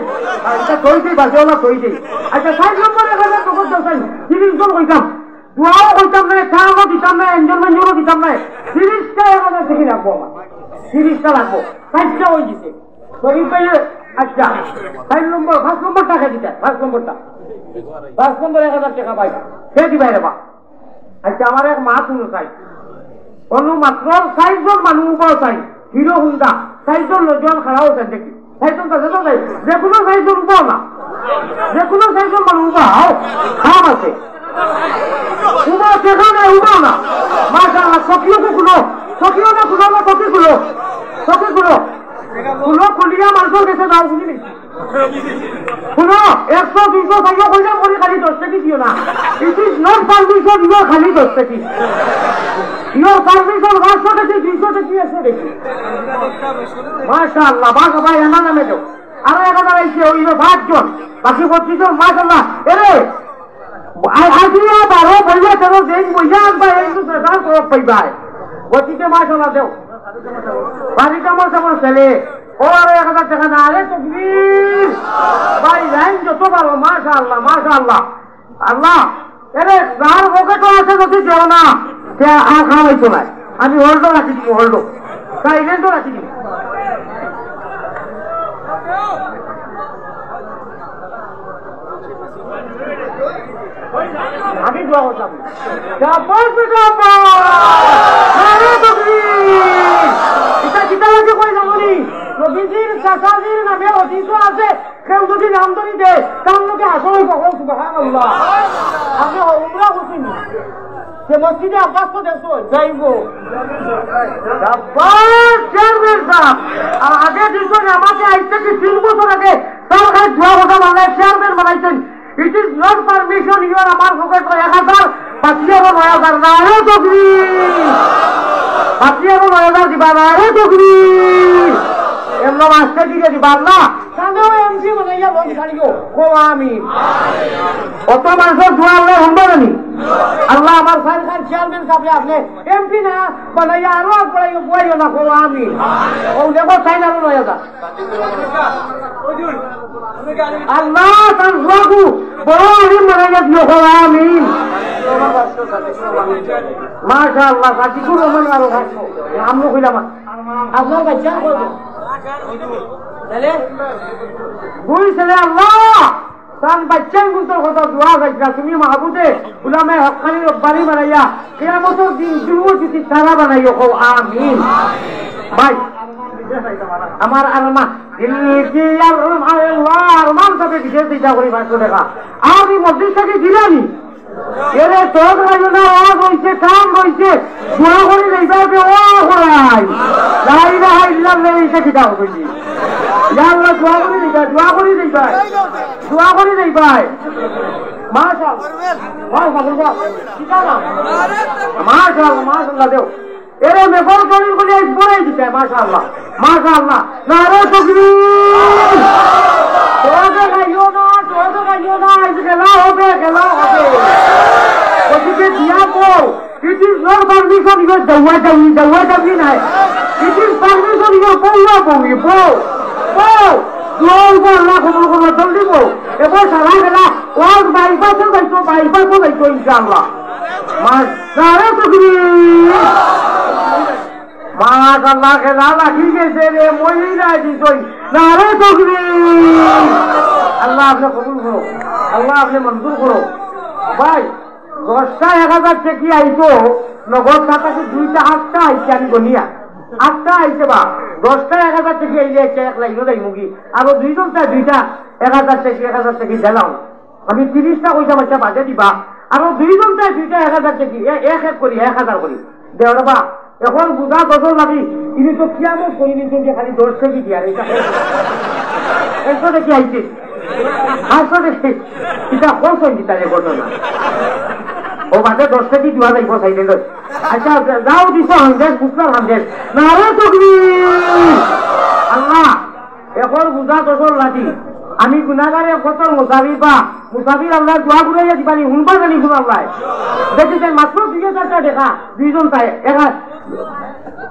এটা কইতেই বাজে ওলা কইতেই। আচ্ছা 60 নম্বর 1,000 নগদ দেন 30 জন কইতাম দুয়াও কইতাম না খাওয়াও দিতাম না এনজয়মেন্টও দিতাম না 30টা 1,000 থেকে রাখবো আমার 30টা রাখবো 60টা হয়ে গেছে শরীফ ভাই। আচ্ছা 5 নম্বর 5 নম্বর টাকা দিতে 5 নম্বরটা 5 নম্বর 1,000 টাকা পাই সে দিবাই রে বা। আচ্ছা আমার এক মা শুনো চাই অন্য মাত্র 60 জন মানুষ উপাও চাই হিরো হুন্ডা 60 জন লোকজন খারাও চাই দেখি 60 জন কাছে চাই যে কোনো 60 জন উপাও না যে কোনো 60 জন মানুষ উপাও খারাপ আছে উপাও সেখানে উপাও না মাশাআল্লাহ। সকিও তো খুলো সকিও না খুলো না সকি খুলো সকি খুলো খুলো খুলিয়া মানুষের কাছে দাও বুঝলি শুনো 100 200 ভাইয়া কইলে মরি খালি 10 টাকা দিও না it is not permission you খালি 10 টাকা ইউ পারমিশন 100 টাকা 200 টাকা 100 টাকা মাশাআল্লাহ বাবা ভাই আমার নামে দাও আর 1,000 আইছে ওইলো 5 জন বাকি 25 জন মাশাআল্লাহ। এরে আজিয়া 12 বইয়া চলো দেই বইয়া আসবা এই তো সরকার করব পাইবা ওটিতে মাশাআল্লাহ দেও বাড়িটা আমার কেমন ছেলে ও আরো 1,000 টাকা না আরে তকবীর ভাই লাইন যত পারো মাশাআল্লাহ মাশাআল্লাহ আল্লাহ। এরে যার পকেটও আছে যদি দেও না সে আর খাওয়াইতো না আমি হোল্ডও রাখি দিব হোল্ডও সাইলেন্টও রাখি দিব। আমি দোয়া করতাম শাবাশ শাবাশ আরে তকবীর এটা কিতা লাগে কই জানি নবীজির চাচাজির নামে অতীত আছে কেউ যদি নাম ধরি দেয় তার লোকে আসলে কখন সুবহানাল্লাহ আপনি উমরা করছেন যে মসজিদে আব্বাস তো দেখো যাইবো শাবাশ চেয়ারম্যান সাহেব আগে দিছো আমাকে আইতে কি 3 বছর আগে তার কাছে দোয়া কথা বানায় চেয়ারম্যান বানাইছেন it is not permission you আর আমার পকেট 1000 বাকিয়া 9000 না আরে তকবীর বাকিয়া 9000 দিবা না আরে তকবীর এমন মাস্তে দিয়ে দিবা না সামনে এমসি বানাইয়া লোক ছাড়িও কো আমিন কত মানুষের দোয়া আল্লাহ হবে না আল্লাহ আমার সরকার চেয়ারম্যান সাহেব আপনি এমপি না বানাইয়া আরো বড়াইও বইও না কো আমিন ও দেখো চাইনা না এটা আল্লাহ তার দোয়াকু বড় আলিম বানাইয়া দিও কো আমিন মাশাআল্লাহ সাকিবুর রহমান আরো থাকো আমনো কইলাম আপনার বাচ্চা কত তাহলে দুই ছেলে আল্লাহ তার বাচ্চার গুলোর কথা দোয়া গাইছা তুমি মাহবুবে উলামে হকানি রব্বানি বানাইয়া কিয়ামতের দিন দুর্গতি তারা বানাইও কও আমিন ভাই আমার আরমান দিল কি আরমান তবে বিশেষ দিতা করি 500 টাকা আমি মসজিদ থেকে দিলানি এরে তোর রাইও না আওয়াজ হইছে কাম হইছে দোয়া করি যাইবে ও করাই লা ইলাহা ইল্লাল্লাহ এইটা কি দাও কইছি ইয়া আল্লাহ দোয়া করি যাইবা দোয়া করি যাইবা মাশাআল্লাহ মাশাআল্লাহ দেও এরে মেফল করি বলে বড়াই দিতে মাশাআল্লাহ মাশাআল্লাহ নারে তাকবীর তোকে গাইও না আজ খেলা হবে ওদিকে দিয়া পো it is not permission you দাওয়া দাবি নাই ইট ইজ পারমিশন ইউ পৌয়া পৌই পো দোয়া আল্লাহ কবুল করবে জলদি পো এবার সারা গেলা ওয়াজ বাইপাসও যাইতো ইনশাআল্লাহ নারে তাকবীর মাশাআল্লাহ খেলা লাগি গেছে রে মহিলা দিছই নারে তাকবীর আল্লাহ আপনি কবুল করো আল্লাহ আপনি মঞ্জুর করো ভাই 10টা 1000 টাকা আইতো নগদ টাকা কি 2টা 8টা আইছে আমি গনিয়া 8টা আইছে বা 10টা 1000 টাকা আইলে একটা এক লাইনো দেই মুগি আর দুইজনটা 2টা 1000 টাকা 1000 টাকা দিলাম আমি 30টা কইছা বাচ্চা বাজে দিবা আর দুইজনটা 2টা 1000 টাকা এক করি 1000 করি দেওড়া বা এখন বুঝা কত লাগি ইনি তো কিয়ামত করি নিছেন যে খালি 10 টাকা দিয়া এটা 100 টাকা আইছে আসলে এটা কত দিতারে ঘটনা ও বাদে 10 টাকা দিবা যাইব সাইডে আচ্ছা যাও দিছো 100 বুকর 100 নারে তাকবীর আল্লাহ এখন বুঝা কত লাগি আমি গুনাহগারে কত মুসাফির আল্লাহ দোয়া ঘুরাইয়া দিবানি হুনবা জানি গুনাহ আল্লাহ দেখি মাত্র 2000 টাকা দেখা দুইজন তাই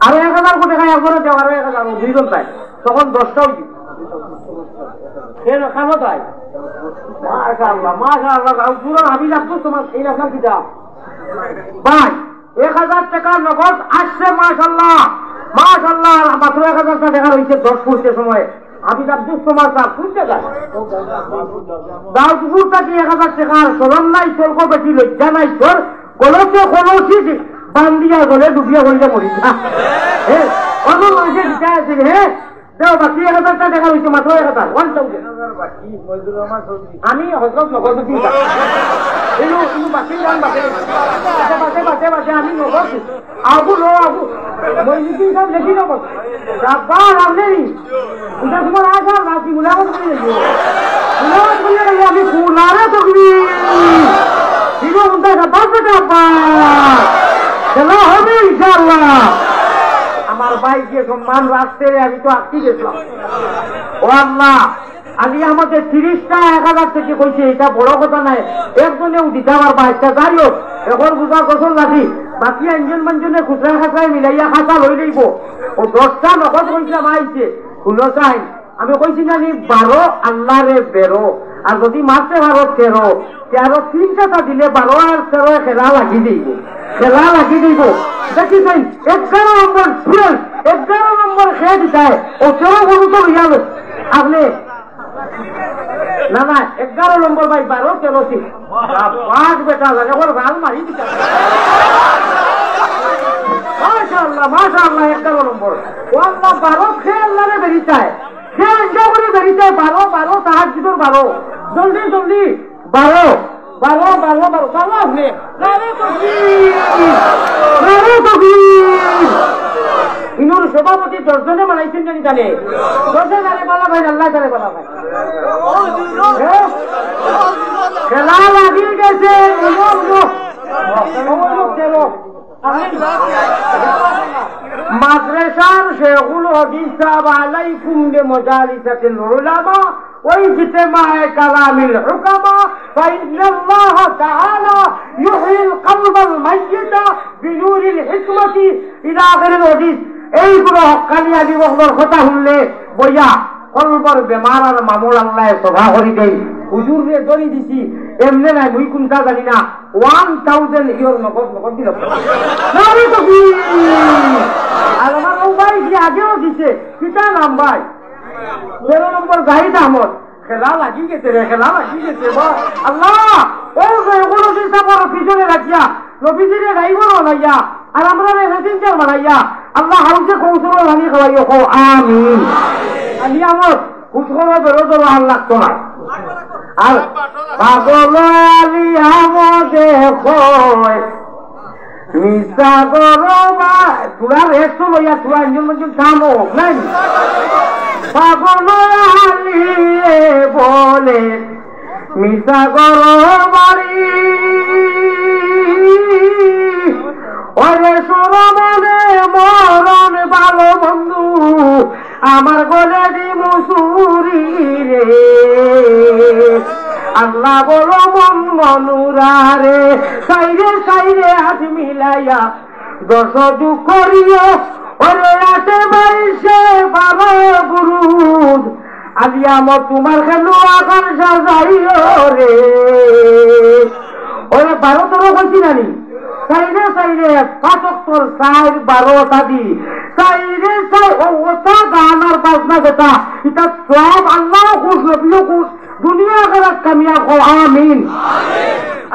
আরো 1000 কোটি টাকা একবারে দেওয়া আরো 1000 দুইজন তাই তখন 10টাও দিই খাবো তাই মাশাআল্লাহ পুরো আমি লাগতো তোমার এই রাখার কিটা ভাই 1000 টাকা নগদ আসছে মাশাআল্লাহ মাত্র 1000 টাকা দেখা হয়েছে 10 ফুটের সময় আমি আব্দুল তোমার সাহেব ফুটতে যায় দাও দুপুরটা কি 1000 টাকার সরম নাই চলক বেটি লজ্জা নাই তোর কলসি বান্দিয়া গলে ডুবিয়া হইলে মরি হ্যাঁ অন্য মানুষের বিচার আছে হ্যাঁ দেও বাকি 1000 টাকা হয়েছে মাত্র 1000 আমি হজরত নগদ দিই বাকি বাকি আমি নগদ আবু মসজিদ সব দেখি নগদ আপনি এটা তোমার আশা বাকি মুলাকাত করে আমি নারে তাকবীর দিল উনটা খেলা হবে ইনশাআল্লাহ আমার ভাইকে সম্মান রাখতে আমি তো আটকে গেছিলাম ও আল্লাহ আলি আমাদের 30টা 1000 থেকে কইছে এটা বড় কথা নাই একজনেও দিতে আমার বাচ্চা যাই হোক এখন বুঝা গোসল লাগি বাকি আঞ্জনে খুচরা খাচরায় মিলাইয়া খাঁচা লই লইব ও 10টা নগদ কইছিলাম আইছে শুনো চাই আমি কইছি জানি 12 আল্লাহ রে বেরো আর যদি মারতে পারো 13 3টা দিলে 12 আর 13 খেলা লাগি দিব দেখি 11 নম্বর 11 নম্বর খেয়ে দিতে ও 13 বলু তো ইয়ালো আপনি না না 11 নম্বর ভাই 12 13 পাঁচ বেটা লাগে ওর গাল মারি দিতে মাশাআল্লাহ মাশাআল্লাহ 11 নম্বর ওয়াল্লাহ 12 খেল লাগে বেরিতায় খেল জবরি বেরিতায় 12 তাহাজ্জুদের 12 জলদি জলদি 12 আপনি ইনুর সভাপতি 10 জনে মানাইছেন জানি জানে 10 জনে বলা ভাই আল্লাহ জানে বলা ভাই খেলা লাগি গেছে মাদ্রাসার শেখুল হদিস সাহেব আলাইকুম বিমাজালিসাতিল উলামা واجتماع كلام الحكماء فإن الله تعالى يحيي القلب الميت بنور الحكمة إلى آخر الحديث এইগুলো হক্কানিয়াদি বহদর কথা শুনলে বইয়া কলবর বেমার আর মামুল আল্লাহ সভা করি দেই হুজুর রে দড়ি দিছি এমনি নাই মুই কোনটা জানি না 1000 ইয়োর নগদ দিল আর আমার ও ভাই যে আগেও দিছে কিটা নাম ভাই 13 নম্বর জাহিদ আহমদ খেলা লাগি গেছে রে খেলা লাগি গেছে আল্লাহ ও এগুলো চিন্তা করো পিছনে রাখিয়া নবীজিরে ড্রাইভার বানাইয়া আর আমরা মেসেঞ্জার বানাইয়া আল্লাহ হাউসে কৌশল রানি খাওয়াইও কো আমিন আলি আমার কুসখবর বেরোতো আর লাগতো না আর পাগল আলি আমদে কয় মিসা গরবা তুরা রেস্ট লইয়া তুরা ইঞ্জিন থামো নাই পাগল আলিয়ে বলে মিসা গরবারি ওরে সরমনে মরণ ভালো বন্ধু আমার গলে দি মুসুরি রে আল্লাহ বলো মন মনুরারে সাইরে হাত মিলাইয়া 10 যুগ করিও ওরে আসে বাইশে 12 গুরুদ আলিয়া মত তোমার কেন আকার সাজাইও রে ওরে 12 তোর বলছি নানি সাইরে 5 অক্টর 12 তাদি সাইরে ওটা গানার বাজনা যেটা এটা সব আল্লাহ খুশ নবীও খুশ দুনিয়া আখিরাত কামিয়াব হও আমিন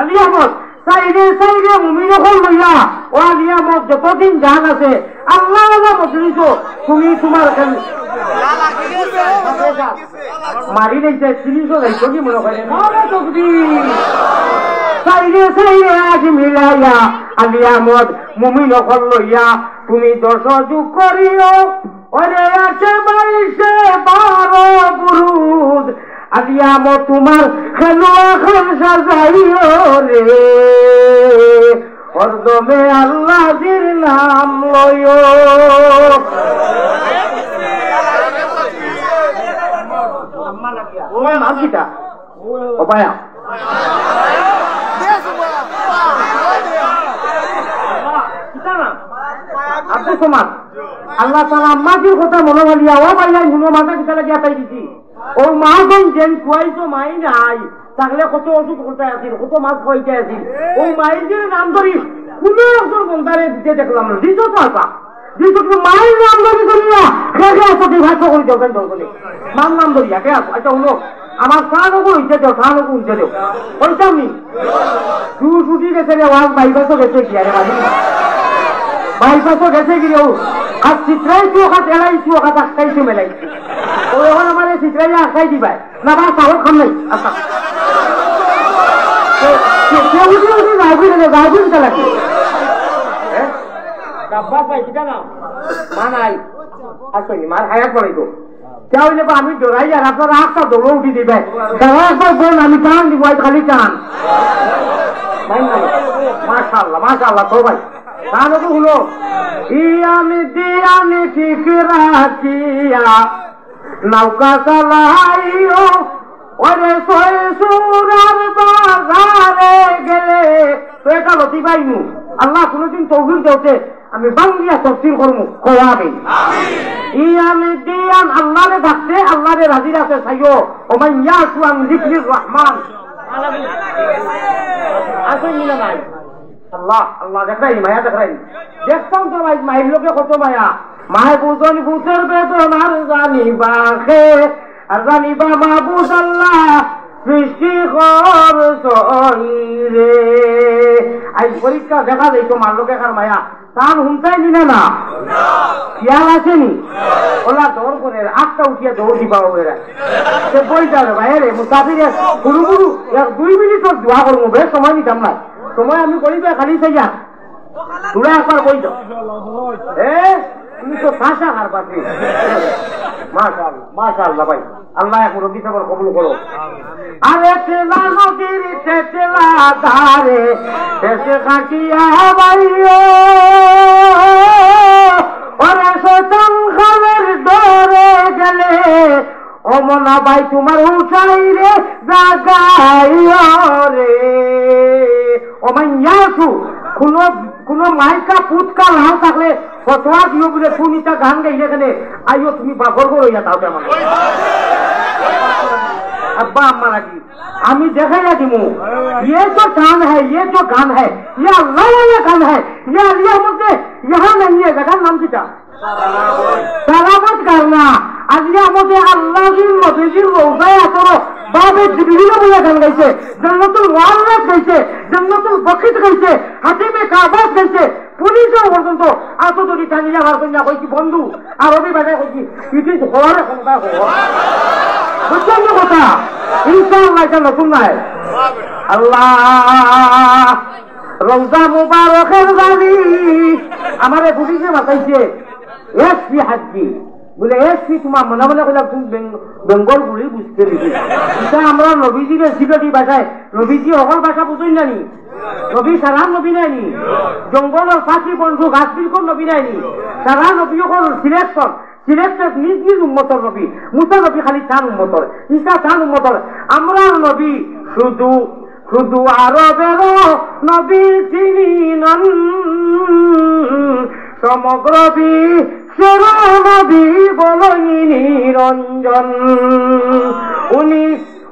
আলী আহমদ সাইরে মুমিন হল লইয়া ও আলী আহমদ যতদিন জান আছে আল্লাহ মজলিস তুমি তোমার মারি নেছে সিরিজ যাইছো কি মনে করে সাইরে আজ মিলাইয়া আলী আহমদ মুমিন হল লইয়া তুমি 10 যুগ করিও ওরে আছে 12 বুরুদ আলিয়া মো তোমার খেলোয়া খান সাজাইও রে হরদমে আল্লাহর নাম লইও ও নাম কিটা ও ভাইয়া আপনি সমান আল্লাহ তাআলা আম্মাজির কথা মনে বলিয়া ও ভাইয়া হুনো মাথা কিটা লাগিয়া তাই দিছি ও মা বোন যেন খুয়াইছো মাই নাই তাহলে কত ওষুধ করতে আসিল কত মাছ খাইতে আসিল ওই মায়ের যে নাম ধরি কোনো একজন বন্ধারে দিতে দেখলাম না দিত তো আসা দিত মায়ের নাম ধরি করিয়া খেয়ে আসো তুই ভাষ্য করি দেও কেন দরকার মার নাম ধরিয়া কে আসো আচ্ছা হলো আমার সাহানকু হইতে দেও সাহানকু হইতে দেও ওইটাও নি ছুটি গেছে রে ওয়াজ বাইপাসও গেছে কি আরে মাঝে বাইপাসও গেছে কি রে আর চিত্রাইছি ওখান এড়াইছি ওখান আটকাইছি মেলাইছি ও এখন আমার চিত্রাই আটকাই দিবাই না বা চাউল খাম নাই আচ্ছা আমি ডরাই আর আপনার রাস্তা দৌড়ে উঠি দিবে বোন আমি টান দিব খালি টান মাশাআল্লাহ মাশাআল্লাহ তো ভাই তাহলে তো হলো ইয়ানি দিয়ানি ঠিক রাখিয়া নৌকা চালাইও ওরে সয়সুরার বাজারে গেলে তো এটা লতি পাইনু আল্লাহ কোনদিন তৌফিক দেওতে আমি বাংলা তফসির করবো কোয়াবে ইয়ানি দিয়ান আল্লাহরে ডাকতে আল্লাহরে রাজি রাখতে চাইও ওমান ইয়াসু আন যিকরির রহমান আসেন না নাই আল্লাহ আল্লাহ দেখাই মায়া দেখাই দেখতাম তো ভাই মায়ের লোকে কত মায়া মায়ে বুঝন বুঝের বেদনার জানিবা খে আর জানিবা মাহবুব আল্লাহ সৃষ্টি রে আজ পরীক্ষা দেখা যাইতো মাল্লোকে কার মায়া তান হুমতাই নিলে না খেয়াল আসেনি ওলা দৌড় করে আটটা উঠিয়া দৌড় দিবা ওরা সে বইটা বাইরে মুসাফিরে গুরু গুরু 2 মিনিট দোয়া করবো বেশ সময় নিতাম না সময় আমি করিবে খালি চাইয়া তোরা একবার বই দাও তুমি তো ভাষা হার পাচ্ছি মাশাআল্লাহ ভাই আল্লাহ এখন রবি সাহেব কবুল করো আরে চেলা নদীর চেলা ধারে শেষে কাটিয়া বাইও ওরে শতান খালের দরে গেলে অমনা ভাই তোমার উঠাই রে জাগাইও রে ও মাইয়াসু কোন মাইকা পুটকা না থাকলে ফতোয়া দিও বলে শুনিটা গান গাইলে এখানে আইও তুমি বাবর রইয়া তাও আমার अब्बा अम्मा लगी आमी देखेगा दिमु ये जो गान है ये जो गान है ये अल्लाह वाला गान है ये अल्लाह मुझे यहाँ नहीं है जगह नाम किया सलामत करना अल्लाह मुझे अल्लाह की नबी की रोज़ा करो बाबे जिब्रील बोला गान गाइছে जन्नतुल मुआल्लात गाइছে जन्नतुल बखीत गाइছে हातिमे काबात गाइছে পুলিশের পর্যন্ত এত যদি টানিয়া আমার কন্যা কইছি বন্ধু আর রবি ভাই কইছি ইটি হওয়ার ক্ষমতা বুঝছেন না কথা ইনশাআল্লাহ এটা নতুন নাই আল্লাহ রওজা মুবারকের বাড়ি আমারে পুলিশে বাঁচাইছে এসপি হাজি বলে এসপি তোমার মনে মনে কইলাম তুমি বেঙ্গল বলি বুঝতে পেরেছি এটা আমরা নবীজির সিলেটি ভাষায় নবীজি অকল ভাষা বুঝুন নানি নবী সারা নবী নাইনি জঙ্গলের পাখি বন্ধু গাছ বিলকুল নবী নাইনি সারা নবী সিলেকশন সিলেক্টেড নিজ নিজ উম্মতর নবী মুসা নবী খালি চান উম্মতর ঈসা চান উম্মতর আমরা নবী শুধু শুধু আরবের নবী তিনি নন সমগ্র বিশ্বের নবী বলই নিরঞ্জন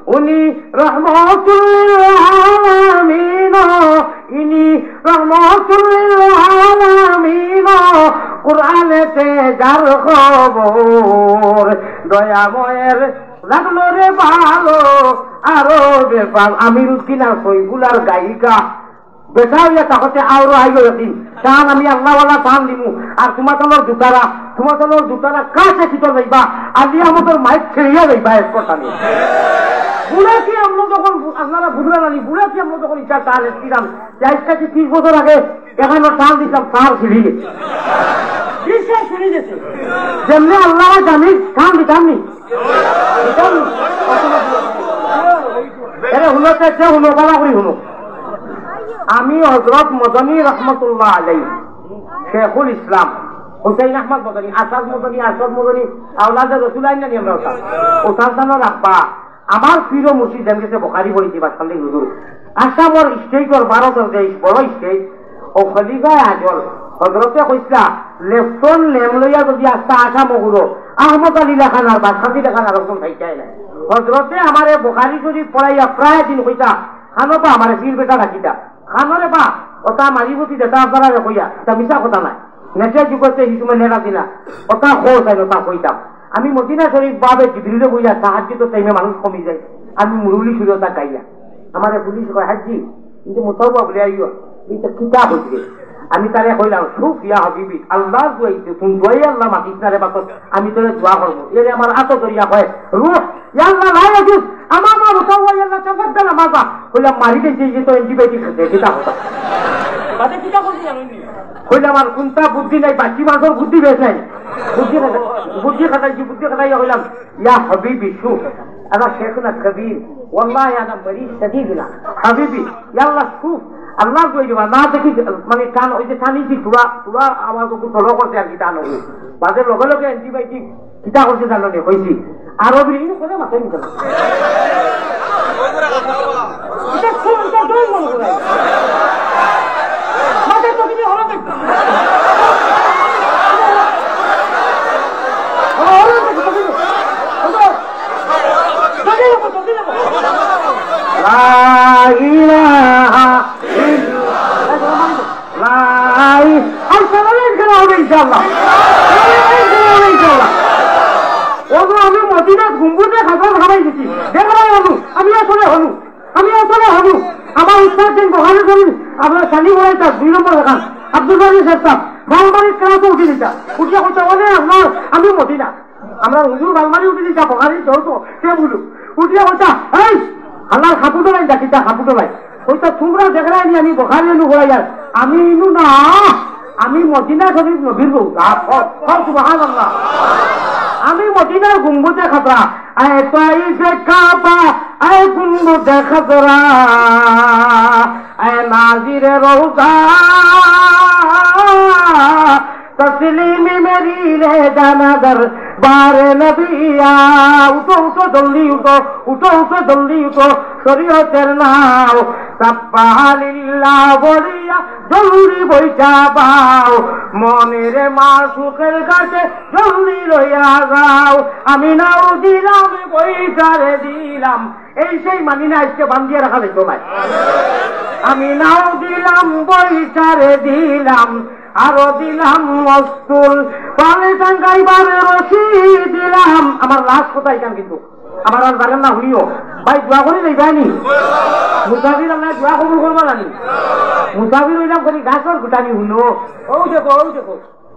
উনি রহমতুল আলামিন ইনি রহমতুল আলামিন কুরআনেতে যার খবর দয়াময়ের লাগলো রে ভালো আরো বেপাল আমির উদ্দিনা সইগুলার গায়িকা বেটা হইয়া তাহতে আরো আইলো একদিন টান আমি আল্লাহওয়ালা টান দিমু আর তোমার জুতারা কাছে খিতো যাইবা আলি আমাদের মাইক ছেড়িয়া যাইবা এরপর আমি বুড়া কি আমরা যখন আপনারা বুঝলেন আনি বুড়া কি আমরা যখন ইচ্ছা টান এসছিলাম যাইর কাছে 30 বছর আগে এখানে টান দিতাম তার ছিড়ি গেছে ছিড়ি গেছে যেমনি আল্লাহ জানি টান দিতাম নি এরে হুলোতে যে হুলো বালা করি হুলো আমি হযরত মদনী রহমতুল্লাহ আলাইহি শেখুল ইসলাম হুসাইন আহমদ মদনী আসাদ মদনী আওলাদে রাসূল আইনা নিয়ম রাখা ওসান সানোর আব্বা আমার প্রিয় মুর্শিদ যেন গেছে বুখারী পড়িছি বাসখালী হুজুর আসামর স্টেটর ভারতের দেশ বড় স্টেট ও খলিফা আজল হযরতে কইসলা লেফটন লেম লইয়া যদি আস্তা আসাম গুলো আহমদ আলী খানার বাসখালী খানার রকম থাইকাই না হযরতে আমারে বুখারী শরীফ পড়াইয়া প্রায় দিন কইতা খানো বা আমারে পীর বেটা রাখিতা খানরে বা ওটা মারিবতি দেতা আপনারা কইয়া তা মিছা কথা নাই নেশা যুগতে হিসুমে নেরা দিনা ওটা খোঁজ আইন ওটা কইতাম আমি মদিনা শরীফ বাবে জিবরিলে কইয়া সাহায্য টাইমে মানুষ কমি যায় আমি মুরুলি সুরতা গাইয়া আমার পুলিশ কয় হাজি কিন্তু মোতাবা বলে আইও এটা কিতাব হইছে আমি তারে কইলাম সুফিয়া হাবিবি আল্লাহ দুয়াইছে তুমি দুয়াই আল্লাহ মাতিসনারে বাত আমি তোরে দোয়া করব এরে আমার আতো করিয়া কয় রূহ ইয়া আল্লাহ লা ইয়াজুজ আমার মা মোতাবা ইয়া আল্লাহ তাফাদ্দাল আমাবা কইলাম মারি দেই যে তো অ্যান্টিবায়োটিক খেতে কিতা কথা বাদে কিতা করছি জানেননি কইলাম আর কোনটা বুদ্ধি নাই বাকি মানুষের বুদ্ধি বেশ নাই বুদ্ধি খাটাই কইলাম ইয়া হাবিবি সুফ انا شيخنا الكبير والله انا مريض شديد না হাবিবি ইয়া আল্লাহ সুফ আল্লাহ কই দিবা না দেখি মানে কান ওই যে কানি দি পুরা আওয়াজ ওকে চলো করতে আর কি টানো বাজে লগে লগে অ্যান্টিবায়োটিক কিটা করতে জানো নে কইছি আরবি ইনি করে মাথায় নিতে এটা কোনটা দই মনে করে মাথায় তো কি হলো আমি মদিনাত ঘুমবুতে খাবার খাবাই দিচ্ছি দেখো আমি আসলে আসলে হলু আমার উত্তর দিন বহারে করেন আপনার শালি বলাইতা 2 নম্বর দেখান আব্দুল বাড়ি সাহেব বালমারির ক্লাসে উঠে দিতা উঠিয়া কইতা বলে আপনার আমি মদিনা আমরা হুজুর বালমারি উঠে দিতা বহারি যৌতো সে বলু উঠিয়া কইতা এই আল্লাহ হাপুটো লাই ডাকিতা হাপুটো লাই কইতা তোমরা দেখলাই নি আমি বহারি এনু ঘোরাই আর আমি ইনু না আমি মদিনা শরীফ নবীর বউ সুবহানাল্লাহ আমি মদিনার গুম্বুদে খাতরা আয় তাইফে কাবা আয় গুম্বুদে খাতরা আয় নাজিরে রওজা তসলিমি মেরি রে জানাদার বারে নবিয়া উঠো উঠো জলদি উঠো উঠো উঠো জলদি উঠো শরীয়তের নাও সাব্বাহালিল্লাহ বলিয়া জলদি বইটা বাও মনের মাসুকের কাছে জলদি লইয়া যাও আমি নাও দিলাম বইটারে দিলাম এই সেই মানি না আজকে বান্ধিয়ে রাখা যেত না আমি নাও দিলাম বইটারে দিলাম আরো দিলাম মস্তুল পালে টাঙ্গাইবার রশি দিলাম আমার লাশ কোথায় কেন কিন্তু আমার আর জানেন না হুলিও ভাই দোয়া করে নেই যায়নি মুসাফির আল্লাহ দোয়া কবুল করবো জানি মুসাফির হইলাম করি গাছর গুটানি হুনো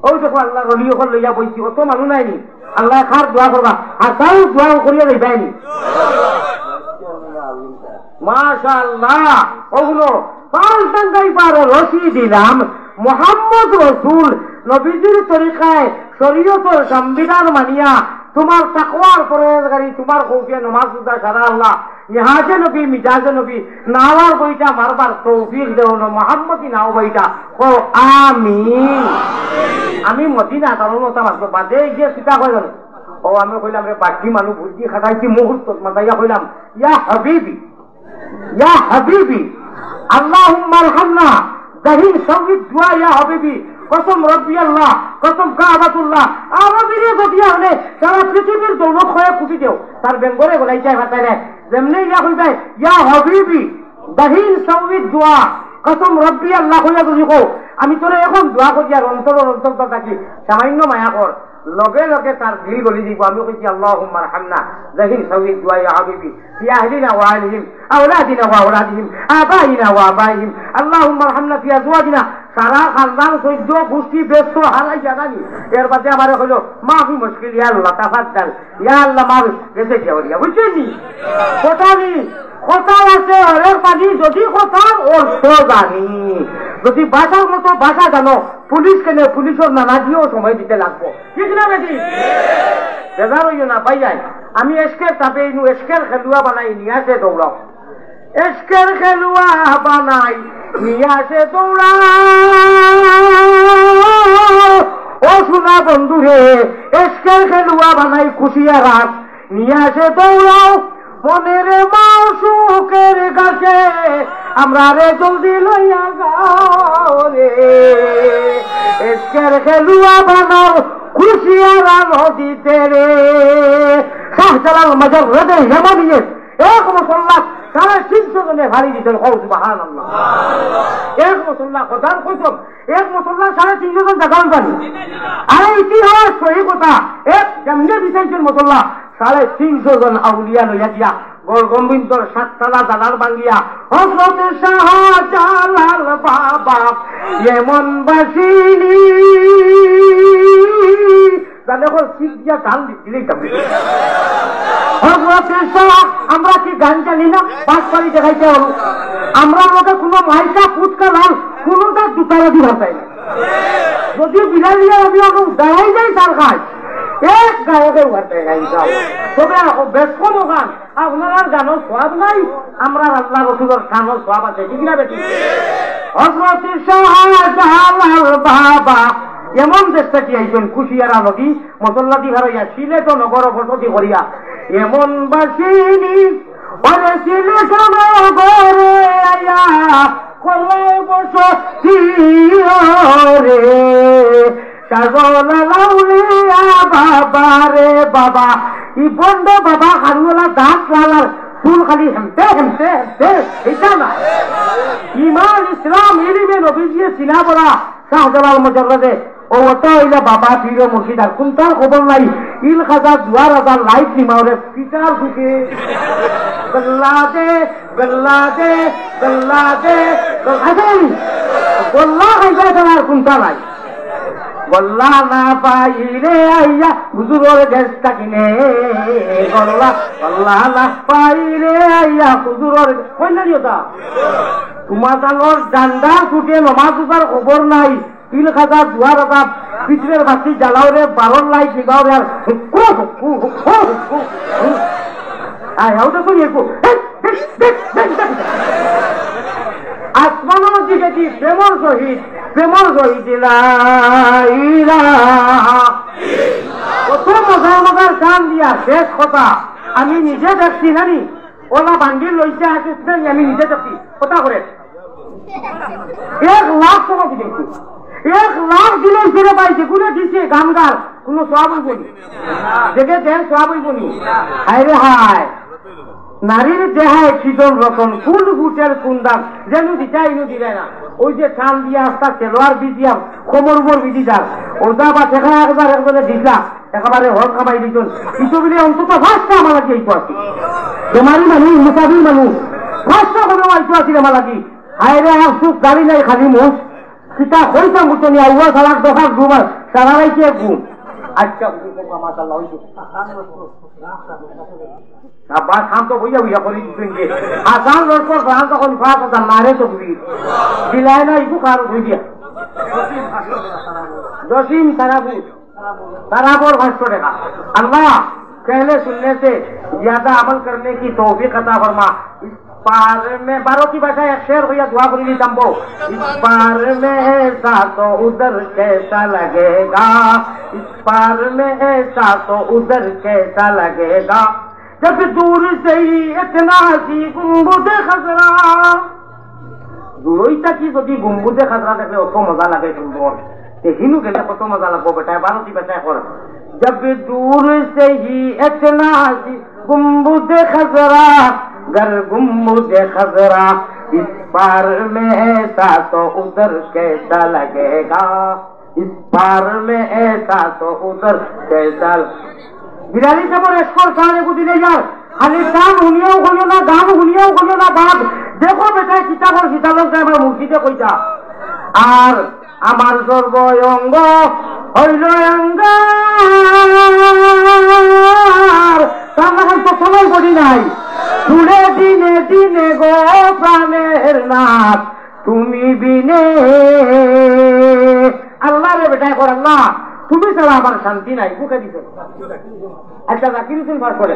ও দেখো আল্লাহ রলিও কর লইয়া বইছি অত মানুষ নাইনি আল্লাহ খার দোয়া করবা আর তাও দোয়া করিয়া নেই যায়নি মাশাআল্লাহ ওগুলো পাল টাঙ্গাইবার রশি দিলাম মোহাম্মদ রসুল নবীজির তরিকায় শরীয়তের সংবিধান মানিয়া তোমার তাকওয়ার পরহেজগারি তোমার কৌফিয়া নমাজ রোজা সারা আল্লাহ ইহাজে নবী মিজাজে নবী নাওয়ার বইটা মারবার তৌফিক দেও না মোহাম্মদী নাও বইটা ও আমিন আমি মদিনা তারুণতা মাত্র বাদে গিয়ে সীতা কইলাম ও আমি কইলাম রে বাকি মানুষ বুদ্ধি খাটাইছি মুহূর্ত মাতাইয়া কইলাম ইয়া হাবিবি আল্লাহুম্মা আরহামনা জাহির সঙ্গীত দোয়া ইয়া হাবিবি কসম রব্বি আল্লাহ কসম কাবাতুল্লাহ আরবিরে গদিয়া হলে সারা পৃথিবীর দৌলত হয়ে কুটি দেও তার বেঙ্গলে বলাই চাই ভাতাই রে যেমনি ইয়া কই যায় ইয়া হাবিবি জাহির সঙ্গীত দোয়া কসম রব্বি আল্লাহ কইয়া তুমি কও আমি তোরে এখন দোয়া করিয়া অন্তর থাকি সামান্য মায়া কর লগে লগে তার দিল গলি দিব আমি কইছি আল্লাহুম্মা আরহামনা জাহির সঙ্গীত দোয়া ইয়া হাবিবি في أهلنا وأهلهم أولادنا وأولادهم آبائنا وآبائهم اللهم ارحمنا في أزواجنا সারা খানদান সহ্য গোষ্ঠী ব্যস্ত হারাই জানানি এর বাদে আমার হলো মাফি মুশকিল ইয়া আল্লাহ তাফাদ্দাল ইয়া আল্লাহ মাফি গেছে কি হলিয়া বুঝছেনি কথা আছে ওর পানি যদি কথা ওর তো জানি যদি ভাষার মতো ভাষা জানো পুলিশ কেনে পুলিশের নানা দিয়েও সময় দিতে লাগবো ঠিক না বেটি বেজার হইও না পাই যায় আমি এসকের তাপে এসকের খেলুয়া বানাই নিয়ে আসে দৌড়াও এসকের খেলুয়া বানাই নিয়ে আসে দৌড়া ও শোনা বন্ধু রে এসকের খেলুয়া বানাই খুশিয়া রাত নিয়ে আসে দৌড়াও মনের মাসুকের কাছে আমরা রে জলদি লইয়া যাও রে এসকের খেলুয়া বানাও খুশিয়ারা নদীতে রে শাহজালাল মজররদে ইয়ামানিয়ে এক মুসল্লা 350 জনে ভারী দিতেন সুবহানাল্লাহ এক মুসল্লা খোদার কসম এক মুসল্লা 350 জন দেখান জানি আর ইতিহাস সহি কথা এক যেমনি দিতেন মুসল্লা 350 জন আউলিয়া লইয়া দিয়া গড়গম্বিন্দর 7 তলা দালার ভাঙ্গিয়া হযরত শাহজালাল বাবা এমন বাসিনী আমরা কি গান জানি না পাঁচ পারি দেখাইতে হল আমরা লোকে কোনো মাইকা ফুচকা লাল কোনটা দুটারা দি ভাষাই না যদি বিলালিয়া আমি দেখাই যাই তার কাজ এক গায়কের দেখাই যাও তবে বেশ কম গান আপনার গানের সব নাই আমরা আল্লাহ রসুলের গানের সব আছে ঠিক না বেটি হযরত শাহজালাল বাবা এমন দেশটা কি আইছেন কুশিয়ারা নদী মসল্লা দি হারাইয়া সিলেট নগর বসতি করিয়া এমন বাসিনী ওরে সিলেট নগরে আয়া করে বসতি রে সাগলাউলিয়া বাবা রে বাবা ই বন্ধ বাবা হারুলা দাঁত লালার চুল খালি হেমতে এটা না ইমান ইসলাম ইলমে নবীজি সিনা বলা শাহজালাল মুজাররদে ও ওটা হইলে বাবা পীর মুর্শিদ আর কোনটার খবর নাই ইল খাজা দুয়ার হাজার লাইট নিমাওরে পিটার ঢুকে গল্লা দে গল্লা দে গল্লা দে গল্লা খাইবা আর কোনটা নাই গল্লা না পাইলে আইয়া হুজুরের গেছটা কিনে গল্লা গল্লা না পাইলে আইয়া হুজুরের কই না দিওতা তোমার জানোর ডান্ডা ছুটে নমাজ উঠার খবর নাই তিল খাজা দুয়ার হাজার পিছনের বাসি জ্বালাও রে 12 লাইট লিগাও রে আর আসমানের দিকে কি প্রেমর শহীদ কত মজা মজার গান দিয়া শেষ কথা আমি নিজে দেখছি জানি ওলা বান্ডিল লইছে আসিস আমি নিজে দেখছি কথা করে 1 লাখ টাকা দিয়েছি 1 লাখ দিলে ছেড়ে পাইছে কোনে দিচ্ছে গান গার কোন সব বলি দেখে দেন সব বলি হায় রে হায় নারীর দেহায় শীতল রতন ফুল ফুটের কুন্দান যেন দিচাই ইনু দিলে না ওই যে টান দিয়া আস্তা তেলোয়ার বিদিয়া কোমর উপর বিধি যার ওটা বা দেখা একবারে দিলা একেবারে হল কামাই দিতন কিছু বলে অন্তত 5টা আমার লাগে এই পাচ্ছি বেমারি মানুষ মুসাফির মানুষ 5টা কোনো আইতো আছে আমার লাগি হায় রে আফসুস গাড়ি নাই খালি মুখ সেটা হইতাম বুঝতে নিয়ে আউয়া সালাক দফা ঘুমার সারা রাইছে ঘুম আচ্ছা মাশাআল্লাহ হইছে আব্বাস খান তো বইয়া বইয়া করে দিচ্ছেন যে আসান লড়কর গান তখন ফাঁক ওটা মারে তো বুঝি দিলাই না ইকু কারো বুঝি দিয়া জসিম तारापुर 500 टका अल्लाह कहले सुनने से ज्यादा अमल करने की तौफीक अता फरमा। इस पार में 12 की भाषा एक शेर भैया दुआ करी तंबो इस पार में ऐसा तो उधर कैसा लगेगा इस पार में ऐसा तो उधर कैसा लगेगा जब दूर से ही इतना सी गुम्बुदे खजरा दूरोईता की যদি गुम्बुदे खजरा देखले অত মজা লাগে সুন্দর हिनू गेले कत मजा लगो बेटा 12 की बचाए कर जब दूर से ही इतना सी गुम्बुद खजरा गर गुम्बुद खजरा इस पार में ऐसा तो उधर कैसा लगेगा इस पार में ऐसा तो उधर कैसा बिराली से मोर स्कोर सारे को दिले यार खाली गान हुनियाओ करियो ना गान हुनियाओ करियो ना बाप देखो बेटा किताब और किताबों से আমার মুর্শিদে কইতা আর আমার সর্বঙ্গ হইল অঙ্গার তার তো সময় করি নাই তুলে দিনে দিনে গো প্রাণের নাথ তুমি বিনে আল্লাহ রে বেটা কর আল্লাহ তুমি ছাড়া আমার শান্তি নাই বুকে দিতে একটা জাকির হোসেন পাস করে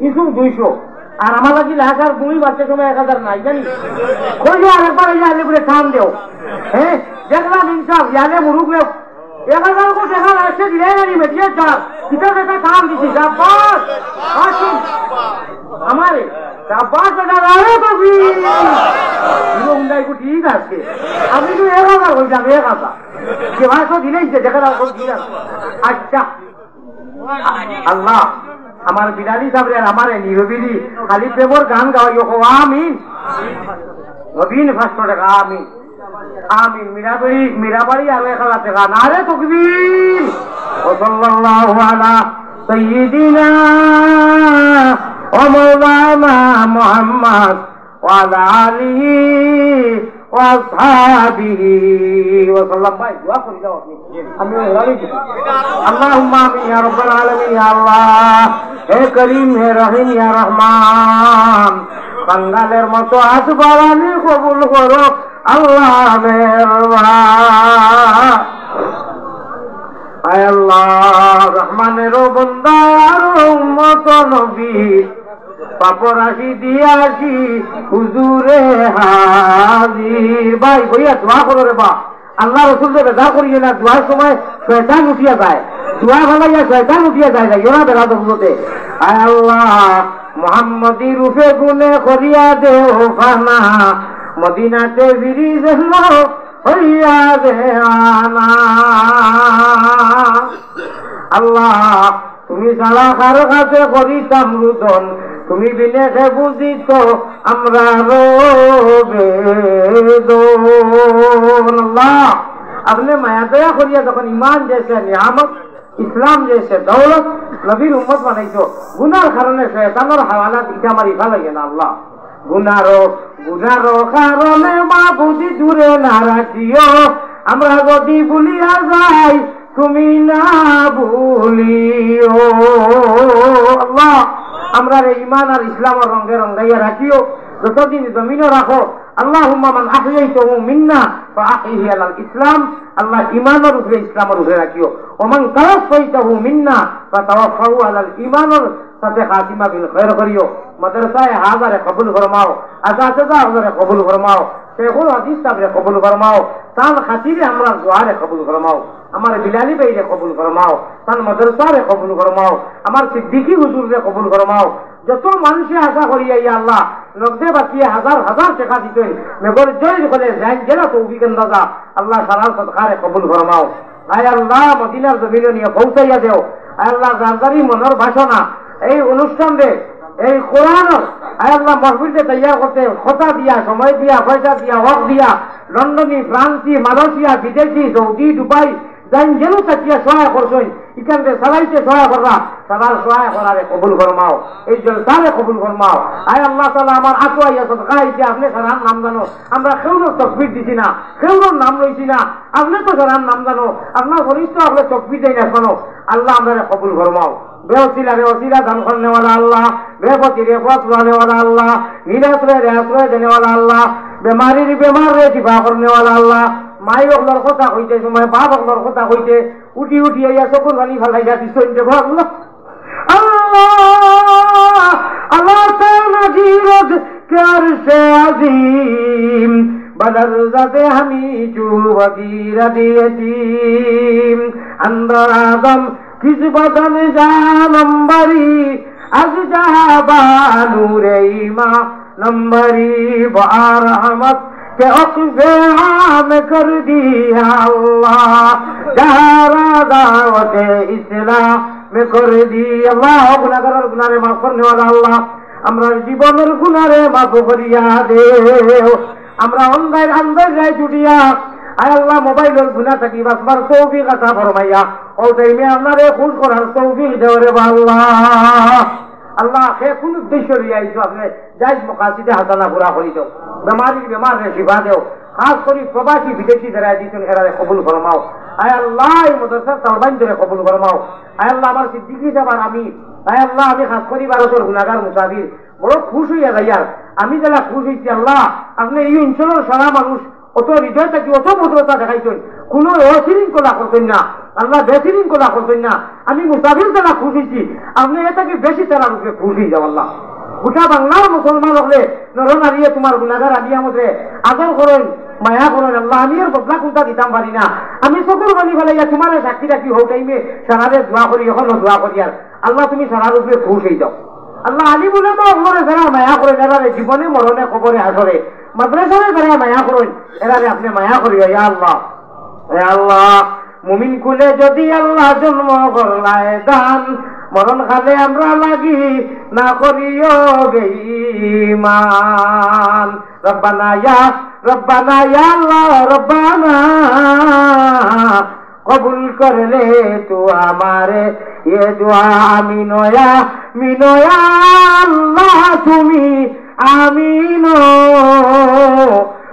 কিছু 200 আর আমার লাগি লাগার দুই বাচ্চা সময় 1000 নাই জানি কইলো আরেকবার এই আলে বলে টান দেও হ্যাঁ দেখলাম ইনসাফ ইয়ালে মুরুগলে 1000 को দেখা আসে দিলে না মেটিয়া চার কিটা দেখা কাম দিছি জাপাস আসুন আমারে জাপাস দাদা আরে তো বি লোমদাই কো ঠিক আছে আমি তো 1000 হই যাবে 1000 যে ভাষা দিলেই যে দেখা দাও দিলা আচ্ছা আল্লাহ আমার বিরালি সাহেব আমার নিরবিলি খালি প্রেমর গান গাওয়াইও কো আমিন নবীন 500 টাকা আমিন आमीन मीराबाड़ी आवे खला तेरा नारे तकबीर व सल्लल्लाहु अला सय्यिदिना व मौलाना मुहम्मद व अला आलिहि व असहाबिहि व सल्लम। भाई दुआ कर जाओ अपनी अल्लाहुम्मा आमीन या रब्बल आलमीन। या अल्लाह हे करीम हे रहीम या रहमान बंगालेर मतो हाथ बाড়ানি কবুল করো আল্লাহ মেহরবান। আয় আল্লাহ রহমানের বান্দা আর উম্মত নবী পাপ রাশি দিয়াছি হুজুরে হাজির। ভাই বইয়া দোয়া করো রে বা আল্লাহ রাসূল কে বেদা করিয়ে না দোয়ার সময় শয়তান উঠিয়া যায় দোয়া ভালাইয়া শয়তান উঠিয়া যায় না ইওনা বেলা দবতে। আয় আল্লাহ মুহাম্মদি রূপে গুনে করিয়া দেও ফানা মদিনাতে ফিরি যেন হইয়া দেওয়ানা। আল্লাহ তুমি সারা কারো কাছে করিতাম রুদন তুমি বিনে সে বুঝিত আমরা রবেদন। আল্লাহ আপনি মায়া দয়া করিয়া যখন ইমান জেসে নিয়ামত ইসলাম জেসে দৌলত নবীর উম্মত বানাইছো গুনার কারণে শয়তানের হাওয়ালাত ইটা আমার ইফা লাগে না আল্লাহ গুনারো কারণে মা বুঝি দূরে না রাখিও আমরা যদি ভুলিয়া যাই তুমি না ভুলিও আল্লাহ আমরা ইমান আর ইসলামের রঙে রঙাইয়া রাখিও যতদিন জমিনও রাখো আল্লাহুম্মা মান আহইয়াইতাহু মিন্না ফাআহইহি আলাল ইসলাম আল্লাহ ঈমানের উপরে ইসলামের উপরে রাখিও ও মান তাওয়াফাইতাহু মিন্না ফাতাওয়াফাহু আলাল ঈমানের সাথে খাতিমা বিল খায়র করিও মাদ্রাসায়ে হাজারে কবুল ফরমাও আসাতিজা হাজারে কবুল ফরমাও শেখুল হাদিস সাহেবরে কবুল ফরমাও তার খাতিরে আমরা দুআরে কবুল ফরমাও আমার বিলালি ভাইরে কবুল ফরমাও তার মাদ্রাসারে কবুল ফরমাও আমার সিদ্দিকী হুজুররে কবুল ফরমাও যত মানুষে আশা করিয়া ইয়া আল্লাহ নগদে বাকিয়ে হাজার হাজার টাকা দিতেন মেঘর জয় করে যাই গেলা তো উবিকেন দাদা আল্লাহ সালাল সদকারে কবুল ফরমাও আয় আল্লাহ মদিনার জমিনে নিয়ে পৌঁছাইয়া দেও আয় আল্লাহ জানজারি মনের বাসনা এই অনুষ্ঠান রে এই কোরআনের আয় আল্লাহ মাহফিলকে তৈয়ার করতে কথা দিয়া সময় দিয়া পয়সা দিয়া ওয়াক দিয়া লন্ডনী ফ্রান্সি মালয়েশিয়া বিদেশি সৌদি দুবাই যাই যেন তাকিয়া সহায় করছেন এখানে সবাইকে সহায় করবা সবার সহায় করারে কবুল ফরমাও এই জলসারে কবুল ফরমাও আয় আল্লাহ তাআলা আমার আকুয়াইয়া সদকা হইছে আপনি সারার নাম জানো আমরা কেউর তকবীর দিছি না কেউর নাম লইছি না আপনি তো সারার নাম জানো আপনার ঘনিষ্ঠ আপনি তকবীর দেই না শোনো আল্লাহ আমরা কবুল ফরমাও बेवसीला धन करने वाला अल्लाह बेफती रेफत लाने वाला अल्लाह निराश्रय देने वाला अल्लाह बीमारी बीमार रे शिफा करने वाला अल्लाह माई अगलर কথা কইতে সময় বাপ অগলর কথা কইতে উঠি উঠি আইয়া চকুর পানি ফেলাই যাতি সইতে আল্লাহ আল্লাহ আল্লাহ তাআলা জিরত কার সে আজিম बदल जाते हमी चू वगीरा दियतीम अंदर आदम किस बदन जा नंबरी अज जहाबा नूरे ईमा नंबरी बार रहमत के अक़बे आम कर दिया अल्लाह जहारा दावत इस्लाम में कर दी अल्लाह गुनाहगार गुनाहे माफ करने वाला अल्लाह আমরা জীবনের গুনারে মাফ করিয়া দেও আমরা অন্ধার আন্দার যায় ছুটিয়া আয় আল্লাহ মোবাইলের গুনাহ থাকি বাসবার তৌফিক আতা ফরমাইয়া ও টাইমে আপনারে খুশ করার তৌফিক দেও রে আল্লাহ আল্লাহ কে কোন উদ্দেশ্য নিয়ে আইছো আপনি জায়েজ মাকাসিদে হাসানা পুরা করি দাও বেমার রে শিফা দেও খাস করে প্রবাসী বিদেশি যারা দিছেন এরারে কবুল ফরমাও আয় আল্লাহ এই মাদ্রাসা তাওবান ধরে কবুল ফরমাও আয় আল্লাহ আমার সিদ্দিকী সাহেব আমি আয় আল্লাহ আমি খাস করি ভারতের গুনাহগার মুসাফির বড় খুশ হইয়া যাইয়ার আমি যারা খুশ হইছি আল্লাহ আপনি এই অঞ্চলের সারা মানুষ অত হৃদয় থাকি অত ভদ্রতা দেখাইছেন কোন অশৃঙ্খলা করতেন না আল্লাহ বেশৃঙ্খলা করতেন না আমি মুসাফির যারা খুশ হইছি আপনি এটাকে বেশি তারা রূপে খুশ হয়ে যাও আল্লাহ গোটা বাংলার মুসলমান হলে নরনারিয়ে তোমার গুনাহগার আদিয়া মধ্যে আদর করেন মায়া করেন আল্লাহ আমি এর বদলা কোনটা দিতাম পারি না আমি চকুর বানি ফেলাইয়া তোমার সাক্ষী রাখি হোক টাইমে সারারে দোয়া করি এখনো দোয়া করি আর আল্লাহ তুমি সারা রূপে খুশ হয়ে যাও আল্লাহ আলী বলে তো অকবরে যারা মায়া করেন এরারে জীবনে মরণে কবরে আসরে মাদ্রাসারে যারা মায়া করেন এরারে আপনি মায়া করিও ইয়া আল্লাহ হে আল্লাহ মুমিন কুলে যদি আল্লাহ জন্ম করলায় দান মরণ খালে আমরা লাগি না করিও বেঈমান রব্বানা ইয়া আল্লাহ রব্বানা কবুল कर ले तू हमारे ये दुआ मिनोया अल्लाह তুমি আমিনো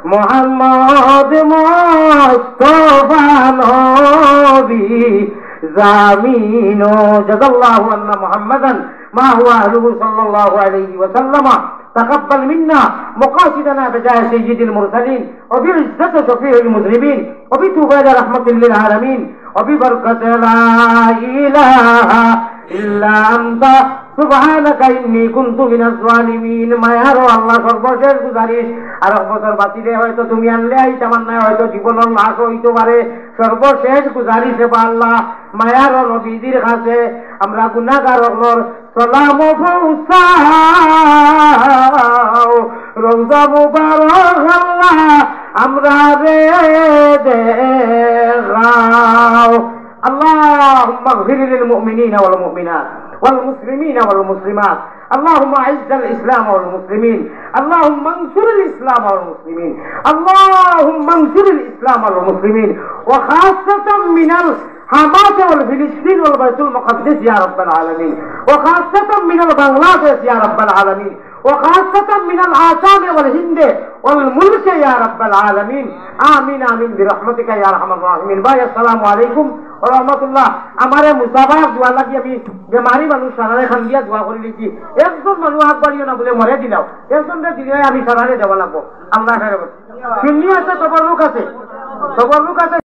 মোহাম্মদ মুস্তাফা নবী জামিনো জাযাল্লাহু আন্না মুহাম্মাদান মা হুয়া আহলুহু সাল্লাল্লাহু আলাইহি ওয়া সাল্লাম تقبل منا مقاصدنا بجاه سيد المرسلين وبعزة شفيع المذنبين وبتوبة رحمة للعالمين وببركة لا إله إلا أنت سبحانك إني كنت من الظالمين ما يرى الله সর্বশেষ গুজারিশ আর বছর বাতিলে হয়তো তুমি আনলে এই তামান্না হয়তো জীবনের লাশ হইতে পারে সর্বশেষ গুজারিশে আল্লাহ মায়ার নবীদের কাছে আমরা গুনাহগার হলর সালাম পৌঁছাও রওজা মুবারক আল্লাহ আমরা রে দেখাও اللهم اغفر للمؤمنين والمؤمنات والمسلمين والمسلمات اللهم اعز الاسلام والمسلمين اللهم انصر الاسلام والمسلمين اللهم انصر الاسلام والمسلمين وخاصة من الحماس والفلسطين والبيت المقدس يا رب العالمين وخاصة من البنغلاديش يا رب العالمين وخاصة من الآسام والهند والملك يا رب العالمين آمين آمين برحمتك يا أرحم الراحمين باي السلام عليكم ورحمة الله हमारे मुसाबाक दुआ लगी अभी बीमारी মানুষ সারারে খান দিয়া দোয়া করে লিখি একজন মানুষ আকবারিও না বলে মরে দিলাও একজনকে দিলে আমি সারারে দেওয়া লাগবো আল্লাহ খারাপ সিন্নি আছে তবরুক আছে